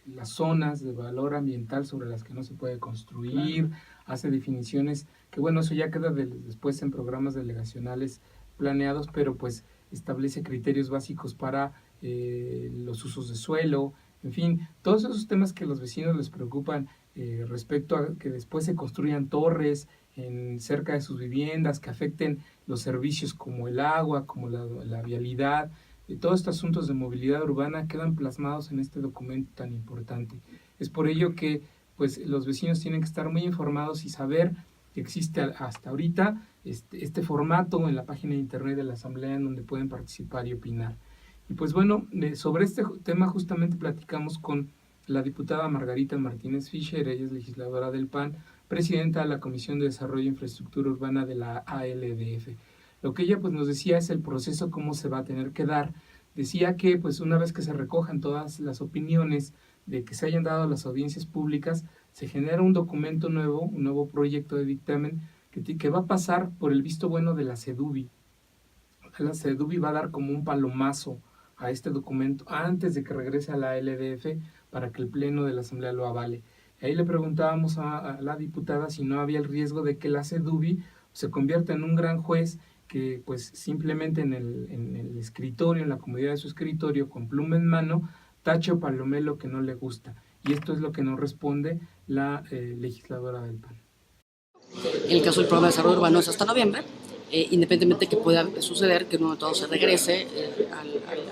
las zonas de valor ambiental sobre las que no se puede construir, claro. Hace definiciones que bueno, eso ya queda después en programas delegacionales planeados, pero pues establece criterios básicos para los usos de suelo, en fin, todos esos temas que a los vecinos les preocupan respecto a que después se construyan torres cerca de sus viviendas, que afecten los servicios como el agua, como la vialidad, todos estos asuntos de movilidad urbana quedan plasmados en este documento tan importante. Es por ello que pues los vecinos tienen que estar muy informados y saber que existe hasta ahorita este formato en la página de internet de la Asamblea en donde pueden participar y opinar. Y pues bueno, sobre este tema justamente platicamos con la diputada Margarita Martínez Fischer. Ella es legisladora del PAN, presidenta de la Comisión de Desarrollo e Infraestructura Urbana de la ALDF. Lo que ella pues nos decía es el proceso, cómo se va a tener que dar. Decía que pues una vez que se recojan todas las opiniones de que se hayan dado las audiencias públicas, se genera un documento nuevo, un nuevo proyecto de dictamen que va a pasar por el visto bueno de la CEDUBI. La CEDUBI va a dar como un palomazo a este documento antes de que regrese a la LDF para que el Pleno de la Asamblea lo avale. Ahí le preguntábamos a la diputada si no había el riesgo de que la CEDUBI se convierta en un gran juez que pues simplemente en el escritorio, en la comodidad de su escritorio, con pluma en mano, tache o palomee lo que no le gusta. Y esto es lo que nos responde la legisladora del PAN. En el caso del programa de desarrollo urbano es hasta noviembre, independientemente que pueda suceder que en un momento dado se regrese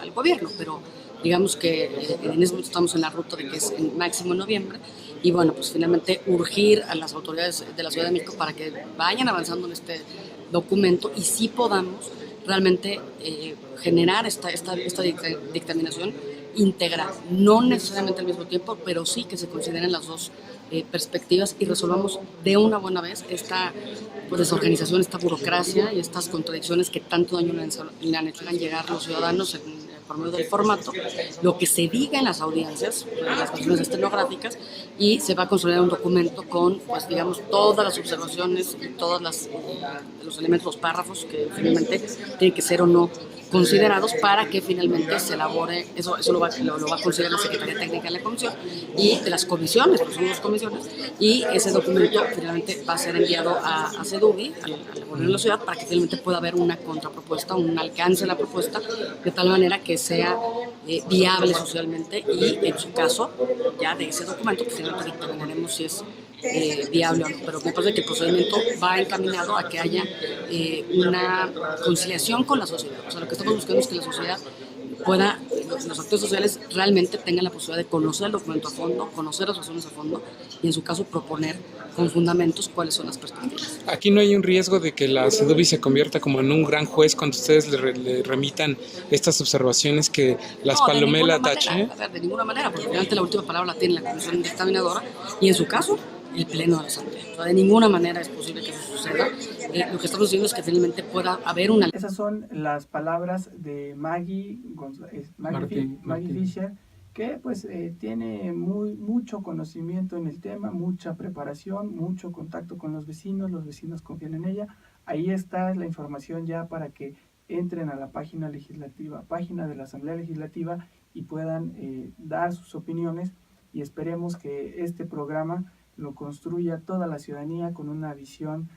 al gobierno, pero digamos que en ese momento estamos en la ruta de que es en máximo en noviembre, y bueno, pues finalmente urgir a las autoridades de la Ciudad de México para que vayan avanzando en este documento y sí podamos realmente generar esta dictaminación integral, no necesariamente al mismo tiempo, pero sí que se consideren las dos perspectivas y resolvamos de una buena vez esta desorganización, esta burocracia y estas contradicciones que tanto daño le han hecho llegar los ciudadanos por medio del formato, lo que se diga en las audiencias, las cuestiones estenográficas, y se va a construir un documento con, pues digamos, todas las observaciones y todos los elementos, los párrafos que finalmente tienen que ser o no considerados para que finalmente se elabore, eso lo va a considerar la Secretaría Técnica de la Comisión y de las comisiones, pues son dos comisiones, y ese documento finalmente va a ser enviado a CEDUBI, al gobierno de la ciudad, para que finalmente pueda haber una contrapropuesta, un alcance a la propuesta, de tal manera que sea viable socialmente y en su caso, ya de ese documento, pues finalmente dictaminaremos si es viable o no, pero me parece que el procedimiento va encaminado a que haya una conciliación con la sociedad. O sea, lo que estamos buscando es que la sociedad pueda, los actores sociales realmente tengan la posibilidad de conocer el documento a fondo, conocer las razones a fondo y en su caso proponer con fundamentos cuáles son las perspectivas. Aquí no hay un riesgo de que la CEDUBI se convierta como en un gran juez cuando ustedes le remitan estas observaciones que las palomee la tache. De ninguna manera, porque finalmente la última palabra la tiene la comisión dictaminadora y en su caso el Pleno de la Asamblea. O sea, de ninguna manera es posible que eso suceda. Lo que estamos diciendo es que finalmente pueda haber una... Esas son las palabras de Maggie Fischer, que pues tiene mucho conocimiento en el tema, mucha preparación, mucho contacto con los vecinos confían en ella. Ahí está la información ya para que entren a la página legislativa, página de la Asamblea Legislativa y puedan dar sus opiniones, y esperemos que este programa lo construya toda la ciudadanía con una visión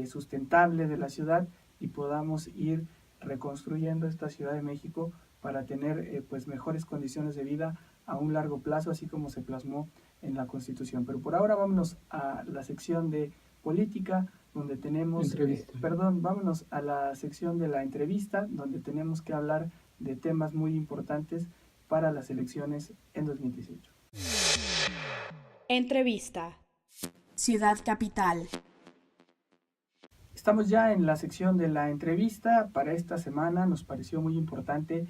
sustentable de la ciudad y podamos ir reconstruyendo esta Ciudad de México para tener pues mejores condiciones de vida a un largo plazo, así como se plasmó en la Constitución. Pero por ahora vámonos a la sección de política, donde tenemos, vámonos a la sección de la entrevista, donde tenemos que hablar de temas muy importantes para las elecciones en 2018. Entrevista. Ciudad Capital. Estamos ya en la sección de la entrevista. Para esta semana nos pareció muy importante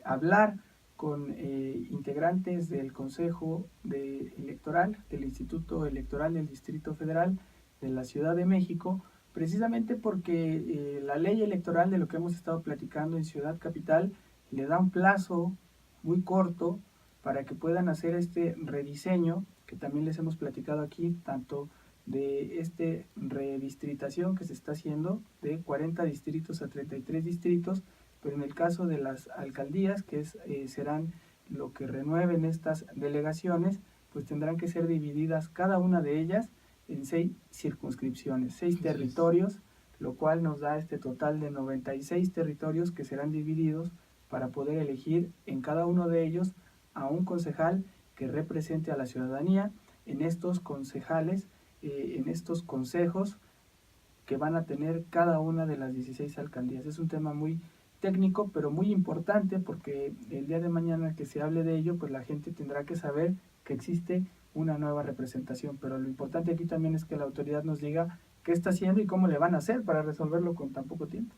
hablar con integrantes del Consejo Electoral, del Instituto Electoral del Distrito Federal de la Ciudad de México, precisamente porque la ley electoral, de lo que hemos estado platicando en Ciudad Capital, le da un plazo muy corto para que puedan hacer este rediseño, que también les hemos platicado aquí, tanto de redistritación que se está haciendo de 40 distritos a 33 distritos, pero en el caso de las alcaldías, que serán lo que renueven estas delegaciones, pues tendrán que ser divididas cada una de ellas en 6 circunscripciones, 6 territorios, lo cual nos da este total de 96 territorios que serán divididos para poder elegir en cada uno de ellos a un concejal que represente a la ciudadanía en estos concejales, en estos consejos que van a tener cada una de las 16 alcaldías. Es un tema muy técnico, pero muy importante, porque el día de mañana que se hable de ello, pues la gente tendrá que saber que existe una nueva representación, pero lo importante aquí también es que la autoridad nos diga qué está haciendo y cómo le van a hacer para resolverlo con tan poco tiempo.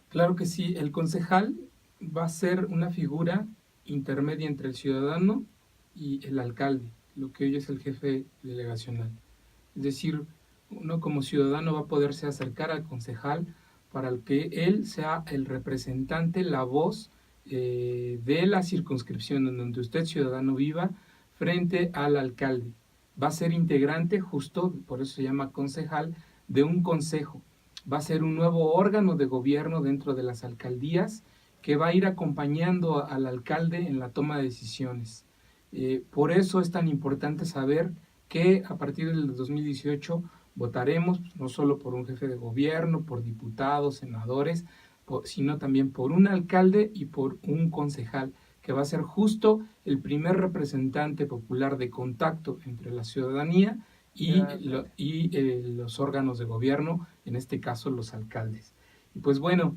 Claro que sí, el concejal va a ser una figura intermedia entre el ciudadano y el alcalde, lo que hoy es el jefe delegacional. Es decir, uno como ciudadano va a poderse acercar al concejal para que él sea el representante, la voz de la circunscripción en donde usted, ciudadano, viva, frente al alcalde. Va a ser integrante, justo por eso se llama concejal, de un consejo. Va a ser un nuevo órgano de gobierno dentro de las alcaldías que va a ir acompañando al alcalde en la toma de decisiones. Por eso es tan importante saber que a partir del 2018 votaremos no solo por un jefe de gobierno, por diputados, senadores, sino también por un alcalde y por un concejal, que va a ser justo el primer representante popular de contacto entre la ciudadanía y los órganos de gobierno, en este caso los alcaldes. Y pues bueno,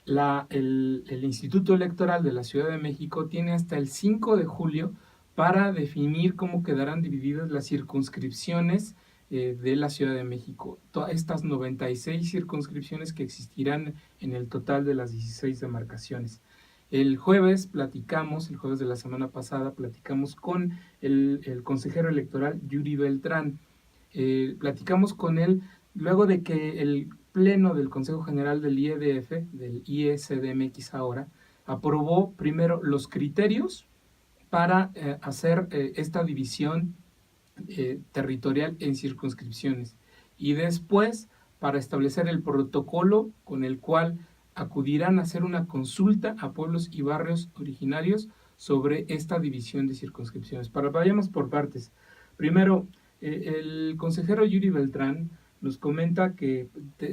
el Instituto Electoral de la Ciudad de México tiene hasta el 5 de julio para definir cómo quedarán divididas las circunscripciones de la Ciudad de México. Todas estas 96 circunscripciones que existirán en el total de las 16 demarcaciones. El jueves de la semana pasada, platicamos con el consejero electoral Yuri Beltrán. Platicamos con él luego de que el Pleno del Consejo General del IEDF, del ISDMX ahora, aprobó primero los criterios para hacer esta división territorial en circunscripciones y después para establecer el protocolo con el cual acudirán a hacer una consulta a pueblos y barrios originarios sobre esta división de circunscripciones. Vayamos por partes. Primero, el consejero Yuri Beltrán nos comenta que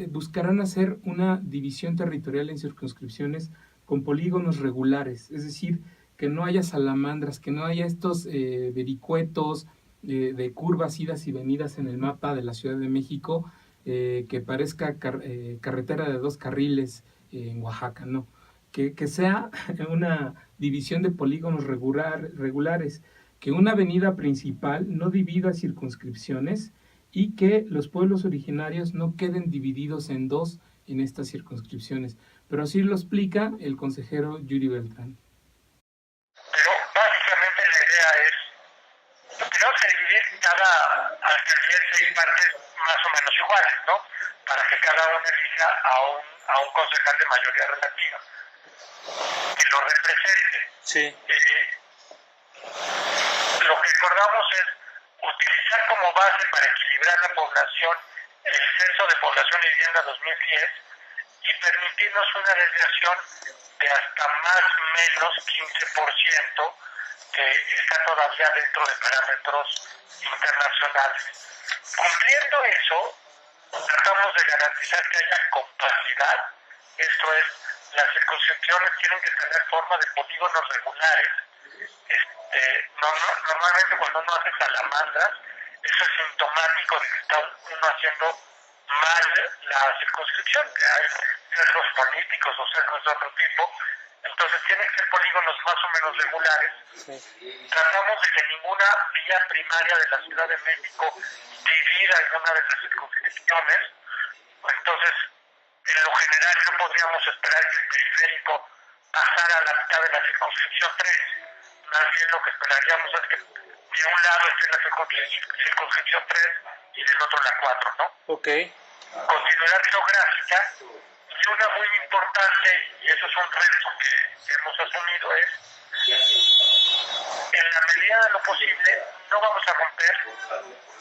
buscarán hacer una división territorial en circunscripciones con polígonos regulares, es decir, que no haya salamandras, que no haya estos vericuetos de curvas, idas y venidas en el mapa de la Ciudad de México, que parezca carretera de 2 carriles en Oaxaca, no. Que sea una división de polígonos regulares, que una avenida principal no divida circunscripciones y que los pueblos originarios no queden divididos en 2 en estas circunscripciones. Pero así lo explica el consejero Yuri Beltrán. Pero básicamente la idea es, tenemos que dividir cada alcaldía en 6 partes más o menos iguales, ¿no? Para que cada uno elija a un concejal de mayoría relativa, que lo represente. Sí. Lo que acordamos es utilizar como base para equilibrar la población el Censo de Población y Vivienda 2010 y permitirnos una desviación de hasta más o menos 15%, que está todavía dentro de parámetros internacionales. Cumpliendo eso, tratamos de garantizar que haya compacidad, esto es, las circunscripciones tienen que tener forma de polígonos regulares. Normalmente cuando uno hace salamandras, eso es sintomático de que está uno haciendo mal la circunscripción, que hay sesgos políticos o sesgos de otro tipo. Entonces tienen que ser polígonos más o menos regulares. Tratamos de que ninguna vía primaria de la Ciudad de México divida alguna de las circunscripciones. Entonces, en lo general no podríamos esperar que el periférico pasara a la mitad de la circunscripción 3. Más bien lo que esperaríamos es que de un lado esté la circunscripción 3 y del otro la 4, ¿no? Ok. Continuidad geográfica. Y una muy importante, y eso es un reto que hemos asumido, es en la medida de lo posible no vamos a romper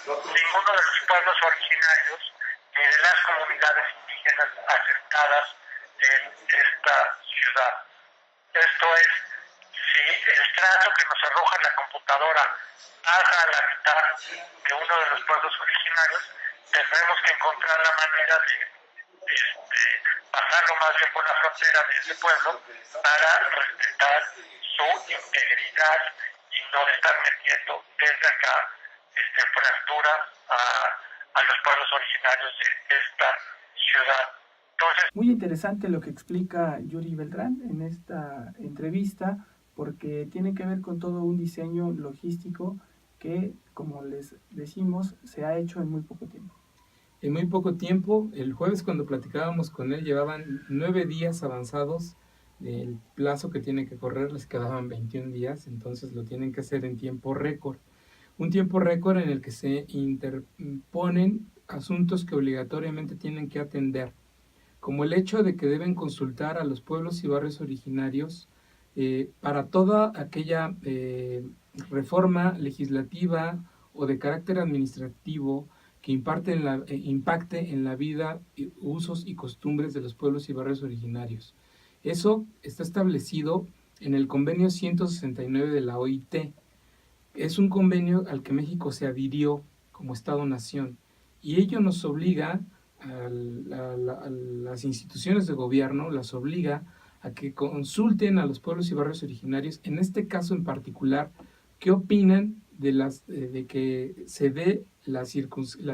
ninguno de los pueblos originarios ni de las comunidades indígenas asentadas en esta ciudad. Esto es, si el trazo que nos arroja la computadora pasa a la mitad de uno de los pueblos originarios, tendremos que encontrar la manera de pasarlo más bien por la frontera de ese pueblo para respetar su integridad y no estar metiendo desde acá fracturas a los pueblos originarios de esta ciudad. Entonces, muy interesante lo que explica Yuri Beltrán en esta entrevista, porque tiene que ver con todo un diseño logístico que, como les decimos, se ha hecho en muy poco tiempo. En muy poco tiempo, el jueves cuando platicábamos con él, llevaban 9 días avanzados del plazo que tiene que correr, les quedaban 21 días, entonces lo tienen que hacer en tiempo récord. Un tiempo récord en el que se interponen asuntos que obligatoriamente tienen que atender, como el hecho de que deben consultar a los pueblos y barrios originarios para toda aquella reforma legislativa o de carácter administrativo que impacte en la vida, usos y costumbres de los pueblos y barrios originarios. Eso está establecido en el convenio 169 de la OIT. Es un convenio al que México se adhirió como Estado-nación y ello nos obliga a las instituciones de gobierno, las obliga a que consulten a los pueblos y barrios originarios, en este caso en particular, qué opinan de que se dé la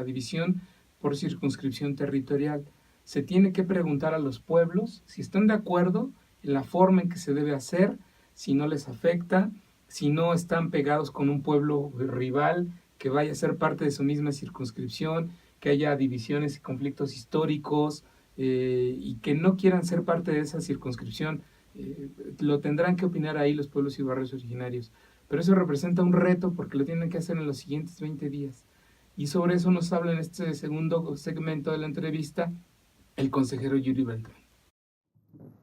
división por circunscripción territorial. Se tiene que preguntar a los pueblos si están de acuerdo en la forma en que se debe hacer, si no les afecta, si no están pegados con un pueblo rival que vaya a ser parte de su misma circunscripción, que haya divisiones y conflictos históricos y que no quieran ser parte de esa circunscripción. Lo tendrán que opinar ahí los pueblos y barrios originarios. Pero eso representa un reto porque lo tienen que hacer en los siguientes 20 días. Y sobre eso nos habla en este segundo segmento de la entrevista el consejero Yuri Beltrán. Como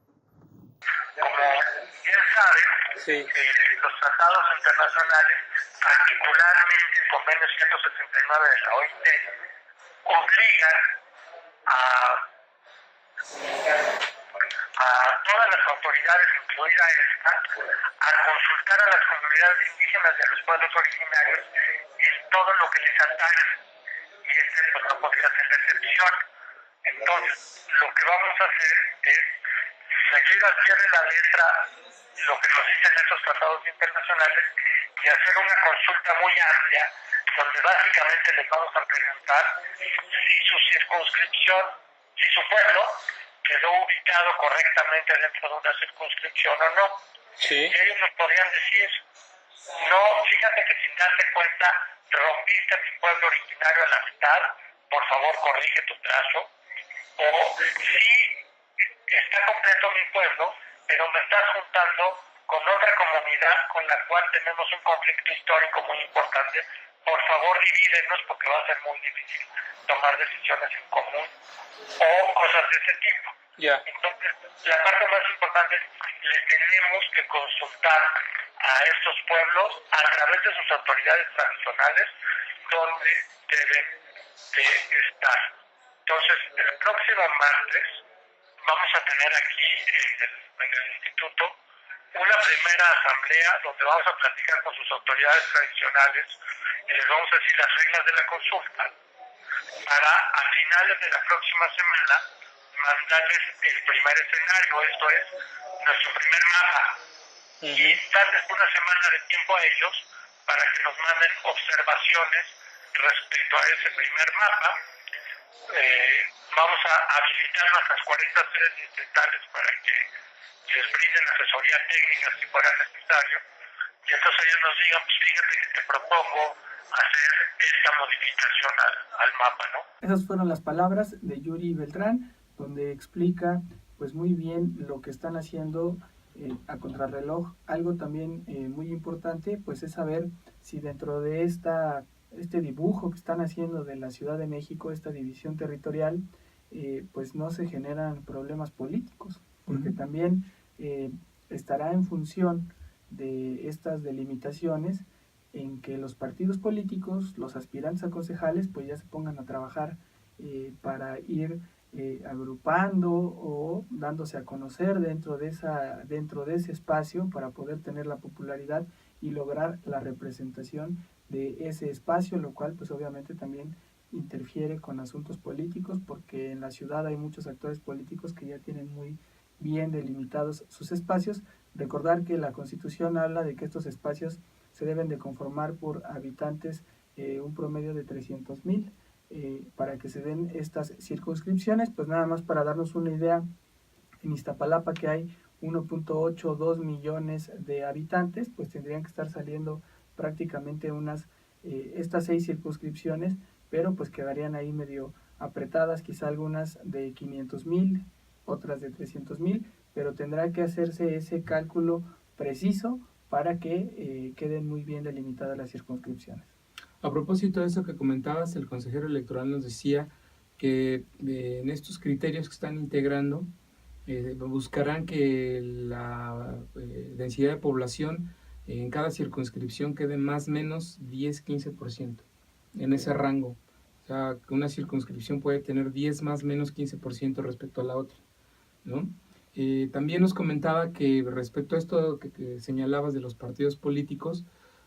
bien saben, los tratados internacionales, particularmente el convenio 169 de la OIT, obligan a todas las autoridades, incluida esta, a consultar a las comunidades indígenas y a los pueblos originarios en todo lo que les atañe. Y este pues no podría ser la excepción. Entonces, lo que vamos a hacer es seguir al pie de la letra lo que nos dicen estos tratados internacionales y hacer una consulta muy amplia, donde básicamente les vamos a preguntar si su circunscripción, si su pueblo quedó ubicado correctamente dentro de una circunscripción o no. Sí. Y ellos nos podrían decir, no, fíjate que sin darte cuenta rompiste mi pueblo originario a la mitad, por favor corrige tu trazo. O sí, está completo mi pueblo, pero me estás juntando con otra comunidad con la cual tenemos un conflicto histórico muy importante. Por favor, divídenos porque va a ser muy difícil tomar decisiones en común o cosas de ese tipo. Entonces, la parte más importante es le tenemos que consultar a estos pueblos a través de sus autoridades tradicionales donde deben de estar. Entonces, el próximo martes vamos a tener aquí en el instituto una primera asamblea donde vamos a platicar con sus autoridades tradicionales y les vamos a decir las reglas de la consulta para a finales de la próxima semana mandarles el primer escenario, esto es nuestro primer mapa, y darles una semana de tiempo a ellos para que nos manden observaciones respecto a ese primer mapa. Vamos a habilitar nuestras 40 sedes distritales para que les brinden asesoría técnica si fuera necesario, y entonces ellos nos digan, pues fíjate que te propongo hacer esta modificación al mapa, ¿no? Esas fueron las palabras de Yuri Beltrán, donde explica pues muy bien lo que están haciendo a contrarreloj. Algo también muy importante pues es saber si dentro de este dibujo que están haciendo de la Ciudad de México, esta división territorial, pues no se generan problemas políticos, porque también estará en función de estas delimitaciones en que los partidos políticos, los aspirantes a concejales, pues ya se pongan a trabajar para ir agrupando o dándose a conocer dentro de ese espacio para poder tener la popularidad y lograr la representación de ese espacio, lo cual pues obviamente también interfiere con asuntos políticos, porque en la ciudad hay muchos actores políticos que ya tienen muy bien delimitados sus espacios. Recordar que la Constitución habla de que estos espacios se deben de conformar por habitantes, un promedio de 300,000, para que se den estas circunscripciones. Pues nada más para darnos una idea, en Iztapalapa, que hay 1.82 millones de habitantes, pues tendrían que estar saliendo prácticamente unas estas 6 circunscripciones, pero pues quedarían ahí medio apretadas, quizá algunas de 500,000, otras de 300,000, pero tendrá que hacerse ese cálculo preciso para que queden muy bien delimitadas las circunscripciones. A propósito de eso que comentabas, el consejero electoral nos decía que en estos criterios que están integrando, buscarán que la densidad de población en cada circunscripción quede más o menos 10-15% en ese rango. O sea, que una circunscripción puede tener 10 más menos 15% respecto a la otra, ¿no? También nos comentaba que respecto a esto que señalabas de los partidos políticos,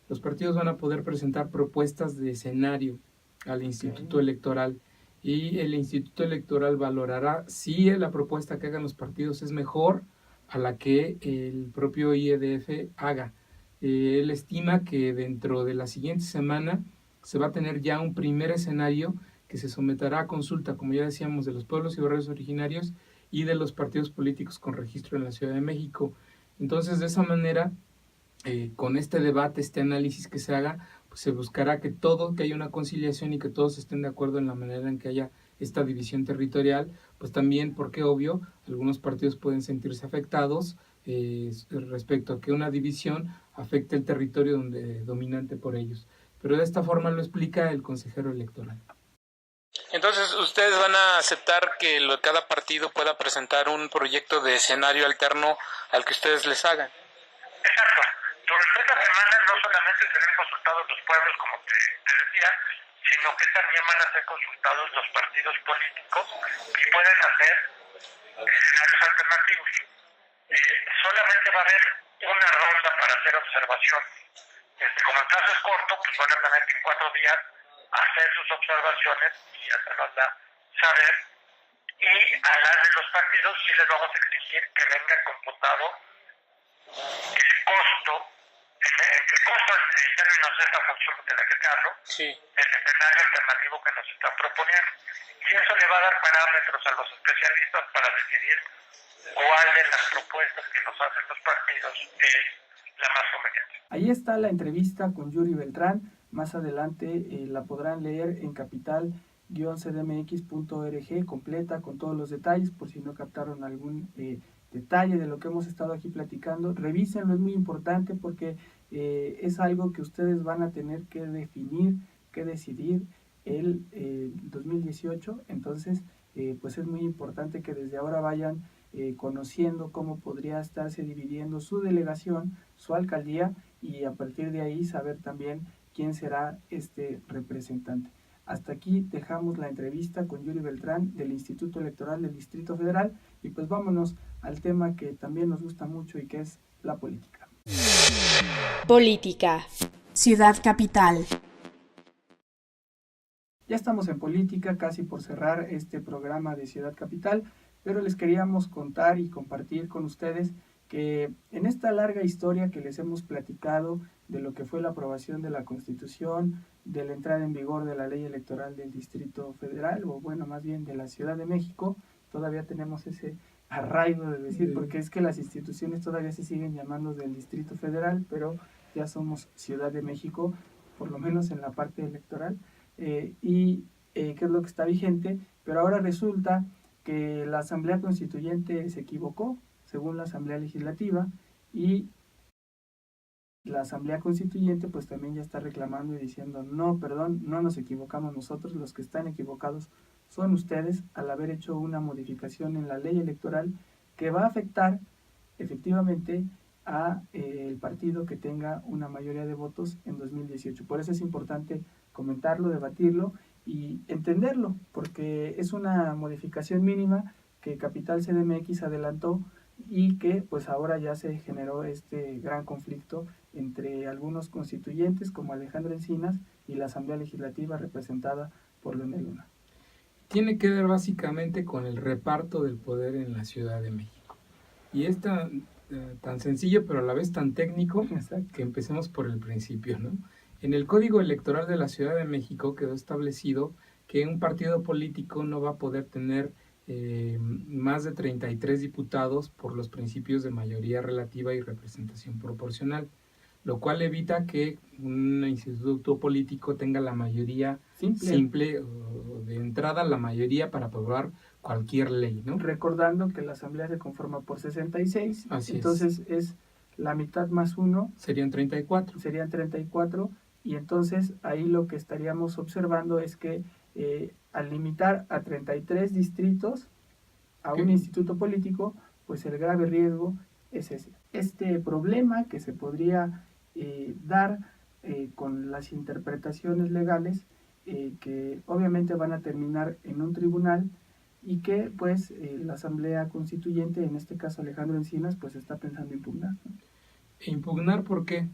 los partidos van a poder presentar propuestas de escenario al Instituto Electoral, y el Instituto Electoral valorará si la propuesta que hagan los partidos es mejor a la que el propio IEDF haga. Él estima que dentro de la siguiente semana se va a tener ya un primer escenario que se someterá a consulta, como ya decíamos, de los pueblos y barrios originarios y de los partidos políticos con registro en la Ciudad de México. Entonces, de esa manera, con este debate, este análisis que se haga, pues se buscará que haya una conciliación y que todos estén de acuerdo en la manera en que haya esta división territorial, pues también, porque obvio, algunos partidos pueden sentirse afectados respecto a que una división afecte el territorio dominante por ellos. Pero de esta forma lo explica el consejero electoral. Entonces, ¿ustedes van a aceptar que cada partido pueda presentar un proyecto de escenario alterno al que ustedes les hagan? Exacto. Durante esta semana no solamente serán consultados los pueblos, como te decía, sino que también van a ser consultados los partidos políticos que pueden hacer escenarios alternativos. Solamente va a haber una ronda para hacer observación. Como el plazo es corto, pues van a tener que en 4 días hacer sus observaciones y hacernosla saber. Y a las de los partidos sí les vamos a exigir que venga computado el costo en términos de esta función de la que te hablo, el escenario alternativo que nos están proponiendo. Y eso le va a dar parámetros a los especialistas para decidir cuál de las propuestas que nos hacen los partidos es la más conveniente. Ahí está la entrevista con Yuri Beltrán. Más adelante la podrán leer en capital-cdmx.org completa con todos los detalles, por si no captaron algún detalle de lo que hemos estado aquí platicando. Revísenlo, es muy importante porque es algo que ustedes van a tener que definir, que decidir el 2018. Entonces, pues es muy importante que desde ahora vayan conociendo cómo podría estarse dividiendo su delegación, su alcaldía, y a partir de ahí saber también quién será este representante. Hasta aquí dejamos la entrevista con Yuri Beltrán del Instituto Electoral del Distrito Federal, y pues vámonos al tema que también nos gusta mucho y que es la política. Política. Ciudad Capital. Ya estamos en política, casi por cerrar este programa de Ciudad Capital, pero les queríamos contar y compartir con ustedes que en esta larga historia que les hemos platicado de lo que fue la aprobación de la Constitución, de la entrada en vigor de la ley electoral del Distrito Federal, o bueno, más bien de la Ciudad de México, todavía tenemos ese arraigo de decir, porque es que las instituciones todavía se siguen llamando del Distrito Federal, pero ya somos Ciudad de México, por lo menos en la parte electoral, qué es lo que está vigente, pero ahora resulta que la Asamblea Constituyente se equivocó, según la Asamblea Legislativa, y la Asamblea Constituyente pues también ya está reclamando y diciendo, no, perdón, no nos equivocamos nosotros, los que están equivocados son ustedes al haber hecho una modificación en la ley electoral que va a afectar efectivamente a el partido que tenga una mayoría de votos en 2018. Por eso es importante comentarlo, debatirlo y entenderlo, porque es una modificación mínima que Capital CDMX adelantó y que pues ahora ya se generó este gran conflicto entre algunos constituyentes como Alejandro Encinas y la Asamblea Legislativa representada por Leonel Luna. Tiene que ver básicamente con el reparto del poder en la Ciudad de México. Y es tan sencillo, pero a la vez tan técnico, que empecemos por el principio, ¿no? En el Código Electoral de la Ciudad de México quedó establecido que un partido político no va a poder tener más de 33 diputados por los principios de mayoría relativa y representación proporcional. lo cual evita que un instituto político tenga la mayoría simple o de entrada la mayoría para aprobar cualquier ley, ¿no? Recordando que la Asamblea se conforma por 66, entonces es la mitad más 1. Serían 34. Serían 34, y entonces ahí lo que estaríamos observando es que al limitar a 33 distritos a un instituto político, pues el grave riesgo es ese. Este problema que se podría dar con las interpretaciones legales que obviamente van a terminar en un tribunal y que pues la Asamblea Constituyente, en este caso Alejandro Encinas, pues está pensando impugnar, ¿no? ¿Impugnar por qué?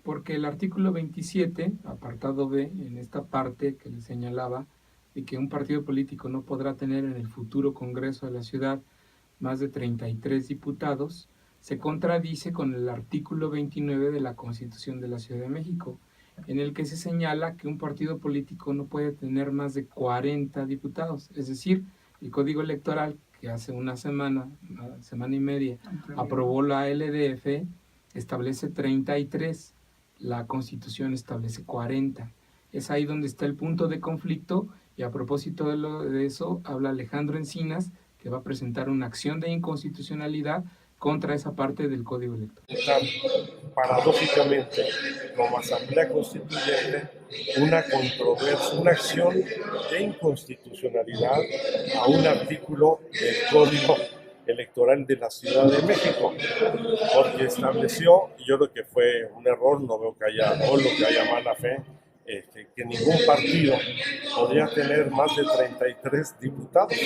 Porque el artículo 27, apartado B, en esta parte que le señalaba, de que un partido político no podrá tener en el futuro Congreso de la ciudad más de 33 diputados, se contradice con el artículo 29 de la Constitución de la Ciudad de México, en el que se señala que un partido político no puede tener más de 40 diputados. Es decir, el Código Electoral, que hace una semana y media, aprobó la LDF, establece 33, la Constitución establece 40. Es ahí donde está el punto de conflicto, y a propósito de eso habla Alejandro Encinas, que va a presentar una acción de inconstitucionalidad contra esa parte del Código Electoral. Paradójicamente, como Asamblea Constituyente, una controversia, una acción de inconstitucionalidad a un artículo del Código Electoral de la Ciudad de México, porque estableció, y yo creo que fue un error, no veo que haya mala fe, que ningún partido podría tener más de 33 diputados,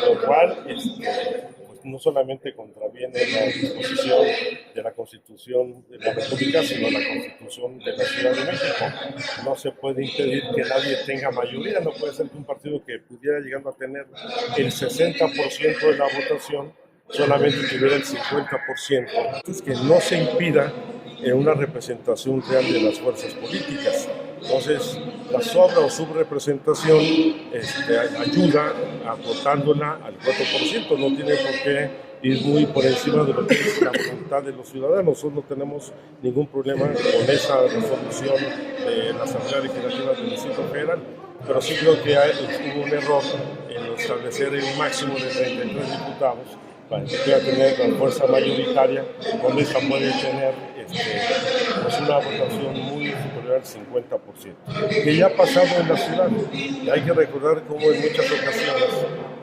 lo cual pues no solamente contraviene la disposición de la Constitución de la República, sino la Constitución de la Ciudad de México. No se puede impedir que nadie tenga mayoría, no puede ser que un partido que pudiera llegando a tener el 60% de la votación solamente tuviera el 50%. Entonces, que no se impida una representación real de las fuerzas políticas. Entonces, la sobra o subrepresentación ayuda aportándola al 4%, no tiene por qué ir muy por encima de lo que es la voluntad de los ciudadanos. Nosotros no tenemos ningún problema con esa resolución de la Asamblea Legislativa del Distrito Federal, pero sí creo que hubo un error en establecer el máximo de 33 diputados para que pueda tener la fuerza mayoritaria, cuando esta puede tener pues una votación muy superior al 50%, que ya ha pasado en la ciudad. Y hay que recordar cómo en muchas ocasiones,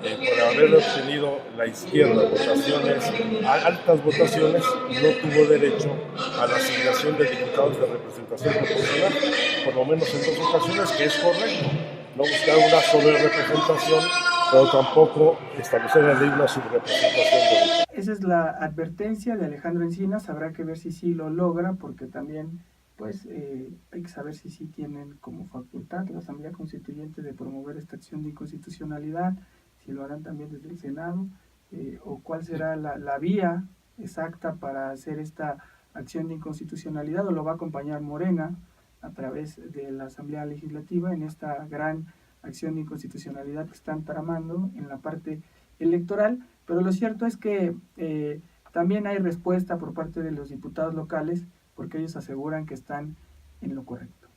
por haber obtenido la izquierda votaciones, altas votaciones, no tuvo derecho a la asignación de diputados de representación proporcional, por lo menos en 2 ocasiones, que es correcto. No buscar una sobrerepresentación, pero tampoco establecer la ley una subrepresentación. Esa es la advertencia de Alejandro Encinas. Habrá que ver si sí lo logra, porque también pues hay que saber si sí tienen como facultad la Asamblea Constituyente de promover esta acción de inconstitucionalidad, si lo harán también desde el Senado, o cuál será la vía exacta para hacer esta acción de inconstitucionalidad, o lo va a acompañar Morena a través de la Asamblea Legislativa en esta gran acción de inconstitucionalidad que están tramando en la parte electoral. Pero lo cierto es que también hay respuesta por parte de los diputados locales, porque ellos aseguran que están en lo correcto.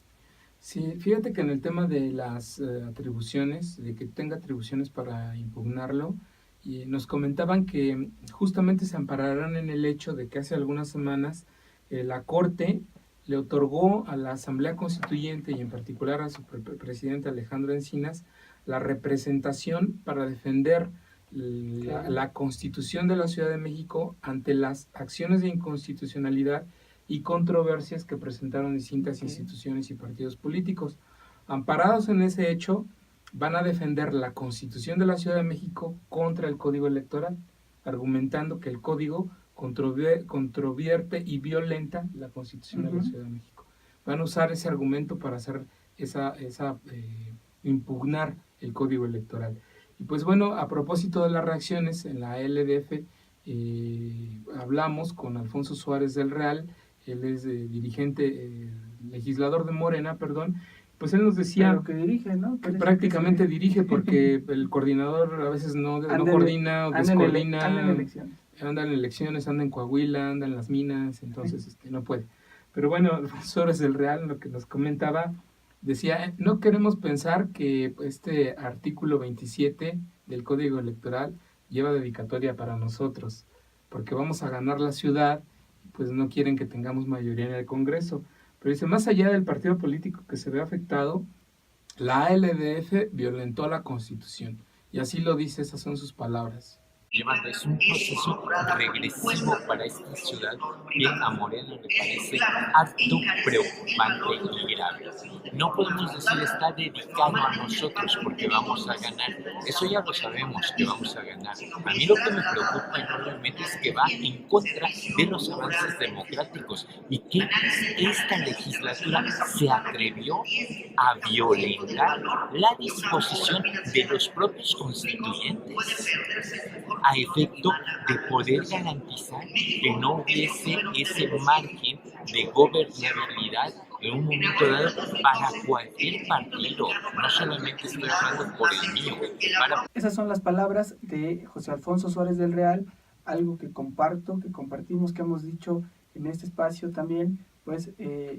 Sí, fíjate que en el tema de las atribuciones, de que tenga atribuciones para impugnarlo, y nos comentaban que justamente se ampararán en el hecho de que hace algunas semanas la Corte le otorgó a la Asamblea Constituyente, y en particular a su presidente Alejandro Encinas, la representación para defender la Constitución de la Ciudad de México ante las acciones de inconstitucionalidad y controversias que presentaron distintas instituciones y partidos políticos. Amparados en ese hecho, van a defender la Constitución de la Ciudad de México contra el Código Electoral, argumentando que el Código controvierte y violenta la Constitución de la Ciudad de México. Van a usar ese argumento para hacer impugnar el Código Electoral. Y pues bueno, a propósito de las reacciones en la LDF, hablamos con Alfonso Suárez del Real, él es legislador de Morena, pues él nos decía... Pero que dirige, ¿no? Que prácticamente dirige, porque el coordinador a veces no coordina o descoordina. Anda en elecciones, anda en Coahuila, anda en las minas, entonces no puede. Pero bueno, Suárez del Real, lo que nos comentaba, decía, no queremos pensar que este artículo 27 del Código Electoral lleva dedicatoria para nosotros, porque vamos a ganar la ciudad, pues no quieren que tengamos mayoría en el Congreso. Pero dice, más allá del partido político que se ve afectado, la ALDF violentó la Constitución. Y así lo dice, esas son sus palabras. Es un proceso regresivo para esta ciudad que a Morena le parece harto preocupante y grave. No podemos decir está dedicado a nosotros porque vamos a ganar. Eso ya lo sabemos que vamos a ganar. A mí lo que me preocupa enormemente es que va en contra de los avances democráticos y que esta legislatura se atrevió a violentar la disposición de los propios constituyentes a efecto de poder garantizar que no hubiese ese margen de gobernabilidad en un momento dado para cualquier partido, no solamente estoy hablando por el mío. Esas son las palabras de José Alfonso Suárez del Real, algo que compartimos, que hemos dicho en este espacio también, pues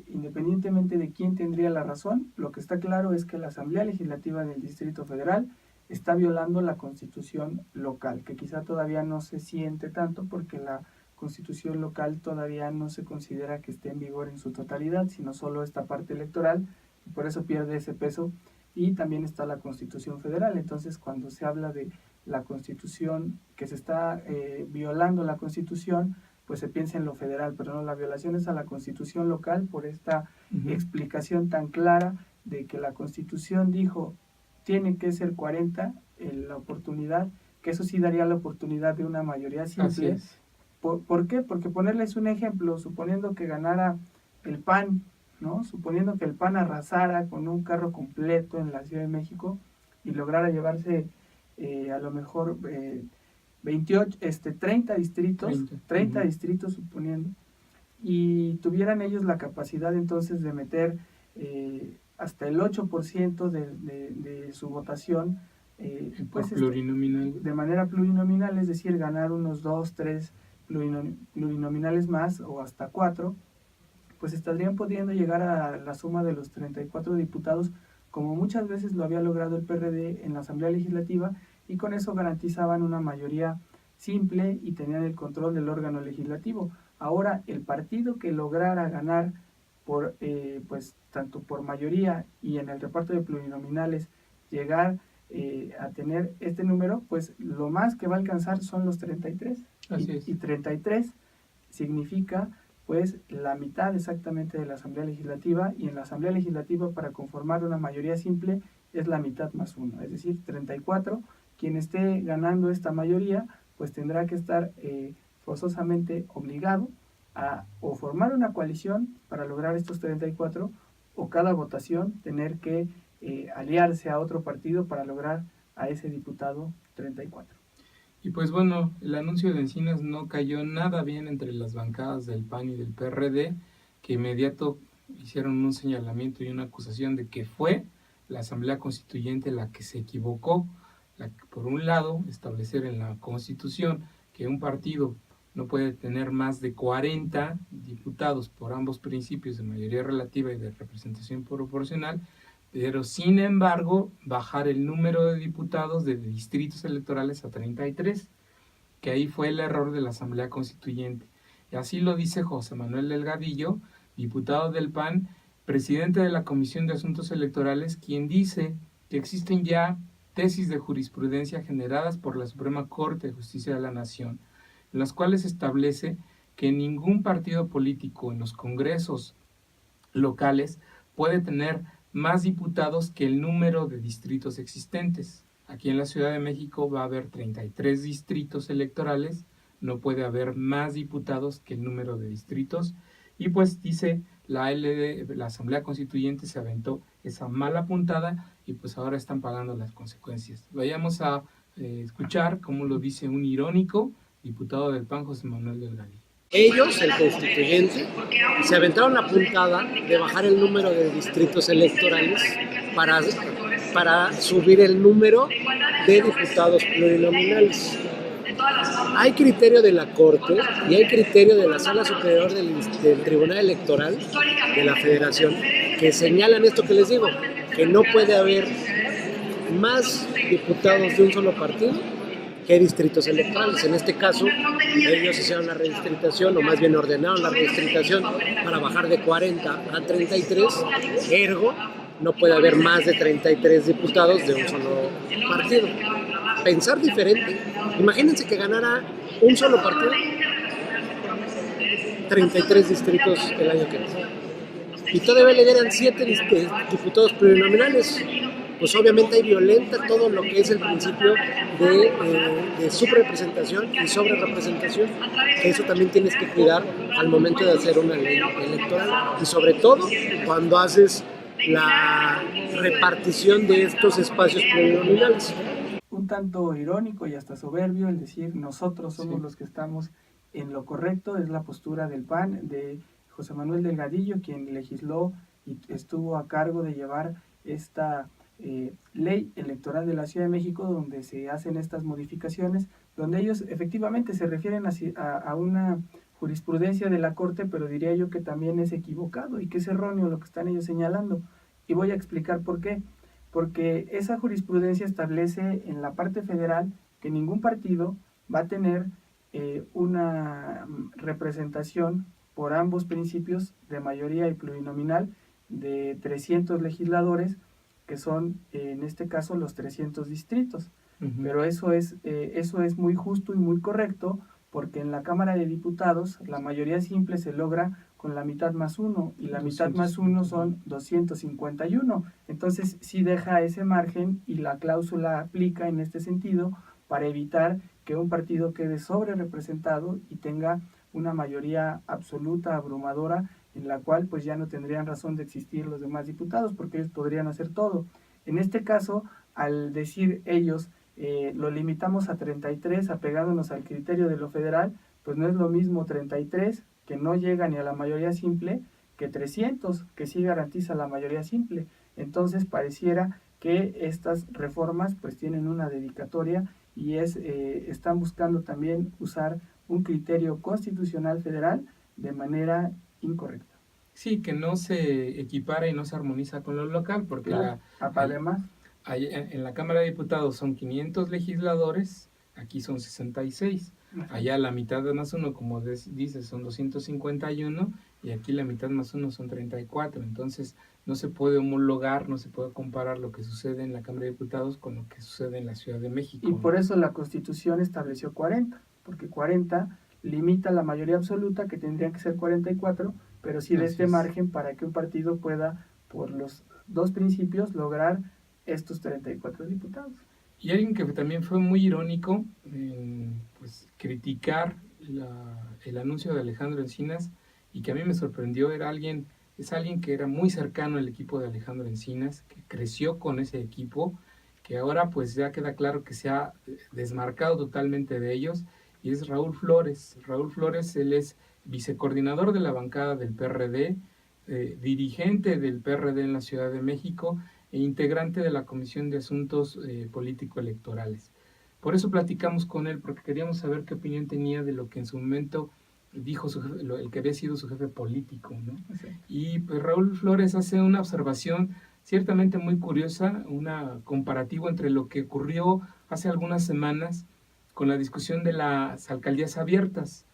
independientemente de quién tendría la razón, lo que está claro es que la Asamblea Legislativa del Distrito Federal está violando la Constitución local, que quizá todavía no se siente tanto porque la Constitución local todavía no se considera que esté en vigor en su totalidad, sino solo esta parte electoral, y por eso pierde ese peso. Y también está la Constitución federal. Entonces, cuando se habla de la Constitución, que se está violando la Constitución, pues se piensa en lo federal, pero no, la violación es a la Constitución local por esta explicación tan clara de que la Constitución dijo tiene que ser 40 la oportunidad, que eso sí daría la oportunidad de una mayoría simple. ¿Por qué? Porque ponerles un ejemplo, suponiendo que ganara el PAN, ¿no? Suponiendo que el PAN arrasara con un carro completo en la Ciudad de México y lograra llevarse a lo mejor 30 distritos, 30 distritos suponiendo, y tuvieran ellos la capacidad entonces de meter hasta el 8% de su votación pues de manera plurinominal, es decir, ganar unos 2, 3 plurinominales más o hasta 4, pues estarían pudiendo llegar a la suma de los 34 diputados, como muchas veces lo había logrado el PRD en la Asamblea Legislativa, y con eso garantizaban una mayoría simple y tenían el control del órgano legislativo. Ahora, el partido que lograra ganar por pues tanto por mayoría y en el reparto de plurinominales llegar a tener este número, pues lo más que va a alcanzar son los 33. Y 33 significa pues la mitad exactamente de la Asamblea Legislativa, y en la Asamblea Legislativa para conformar una mayoría simple es la mitad más 1, es decir, 34. Quien esté ganando esta mayoría pues tendrá que estar forzosamente obligado a o formar una coalición para lograr estos 34, o cada votación tener que aliarse a otro partido para lograr a ese diputado 34. Y pues bueno, el anuncio de Encinas no cayó nada bien entre las bancadas del PAN y del PRD, que inmediato hicieron un señalamiento y una acusación de que fue la Asamblea Constituyente la que se equivocó, por un lado, establecer en la Constitución que un partido no puede tener más de 40 diputados por ambos principios de mayoría relativa y de representación proporcional, pero sin embargo bajar el número de diputados de distritos electorales a 33, que ahí fue el error de la Asamblea Constituyente. Y así lo dice José Manuel Delgadillo, diputado del PAN, presidente de la Comisión de Asuntos Electorales, quien dice que existen ya tesis de jurisprudencia generadas por la Suprema Corte de Justicia de la Nación, en las cuales establece que ningún partido político en los congresos locales puede tener más diputados que el número de distritos existentes. Aquí en la Ciudad de México va a haber 33 distritos electorales, no puede haber más diputados que el número de distritos, y pues dice la Asamblea Constituyente se aventó esa mala puntada y pues ahora están pagando las consecuencias. Vayamos a escuchar cómo lo dice un irónico diputado del PAN, José Manuel Delgadillo. Ellos, el constituyente, se aventaron la puntada de bajar el número de distritos electorales para subir el número de diputados plurinominales. Hay criterio de la Corte y hay criterio de la Sala Superior del Tribunal Electoral de la Federación que señalan esto que les digo, que no puede haber más diputados de un solo partido que distritos electorales. En este caso, ellos hicieron la redistritación, o más bien ordenaron la redistritación para bajar de 40 a 33, ergo, no puede haber más de 33 diputados de un solo partido. Pensar diferente. Imagínense que ganara un solo partido 33 distritos el año que viene. Y todavía le dieran 7 diputados plurinominales. Pues obviamente ahí violenta todo lo que es el principio de subrepresentación y sobrerepresentación. Eso también tienes que cuidar al momento de hacer una ley electoral. Y sobre todo cuando haces la repartición de estos espacios plurinominales. Un tanto irónico y hasta soberbio el decir nosotros somos los que estamos en lo correcto, es la postura del PAN, de José Manuel Delgadillo, quien legisló y estuvo a cargo de llevar esta ley electoral de la Ciudad de México, donde se hacen estas modificaciones, donde ellos efectivamente se refieren a una jurisprudencia de la Corte, pero diría yo que también es equivocado y que es erróneo lo que están ellos señalando. Y voy a explicar por qué. Porque esa jurisprudencia establece en la parte federal que ningún partido va a tener una representación por ambos principios de mayoría y plurinominal de 300 legisladores, que son en este caso los 300 distritos. Pero eso es muy justo y muy correcto, porque en la Cámara de Diputados la mayoría simple se logra con la mitad más 1, y la mitad más 1 son 251. Entonces sí deja ese margen, y la cláusula aplica en este sentido para evitar que un partido quede sobre representado y tenga una mayoría absoluta, abrumadora, en la cual pues ya no tendrían razón de existir los demás diputados, porque ellos podrían hacer todo. En este caso, al decir ellos lo limitamos a 33, apegándonos al criterio de lo federal, pues no es lo mismo 33, que no llega ni a la mayoría simple, que 300, que sí garantiza la mayoría simple. Entonces pareciera que estas reformas pues tienen una dedicatoria, y están buscando también usar un criterio constitucional federal de manera incorrecta. Sí, que no se equipara y no se armoniza con lo local, porque claro, además en la Cámara de Diputados son 500 legisladores, aquí son 66. Allá la mitad más 1, como dices, son 251, y aquí la mitad más 1 son 34. Entonces no se puede homologar, no se puede comparar lo que sucede en la Cámara de Diputados con lo que sucede en la Ciudad de México. Y por eso la Constitución estableció 40, porque 40 limita la mayoría absoluta, que tendría que ser 44, pero sí de este margen para que un partido pueda, por los dos principios, lograr estos 34 diputados. Y alguien que también fue muy irónico pues criticar el anuncio de Alejandro Encinas, y que a mí me sorprendió, es alguien que era muy cercano al equipo de Alejandro Encinas, que creció con ese equipo, que ahora pues ya queda claro que se ha desmarcado totalmente de ellos, y es Raúl Flores. Raúl Flores, él es vicecoordinador de la bancada del PRD, dirigente del PRD en la Ciudad de México, e integrante de la Comisión de Asuntos Político-Electorales. Por eso platicamos con él, porque queríamos saber qué opinión tenía de lo que en su momento dijo el que había sido su jefe político, ¿no? Sí. Y pues Raúl Flores hace una observación ciertamente muy curiosa, una comparativa entre lo que ocurrió hace algunas semanas con la discusión de las alcaldías abiertas.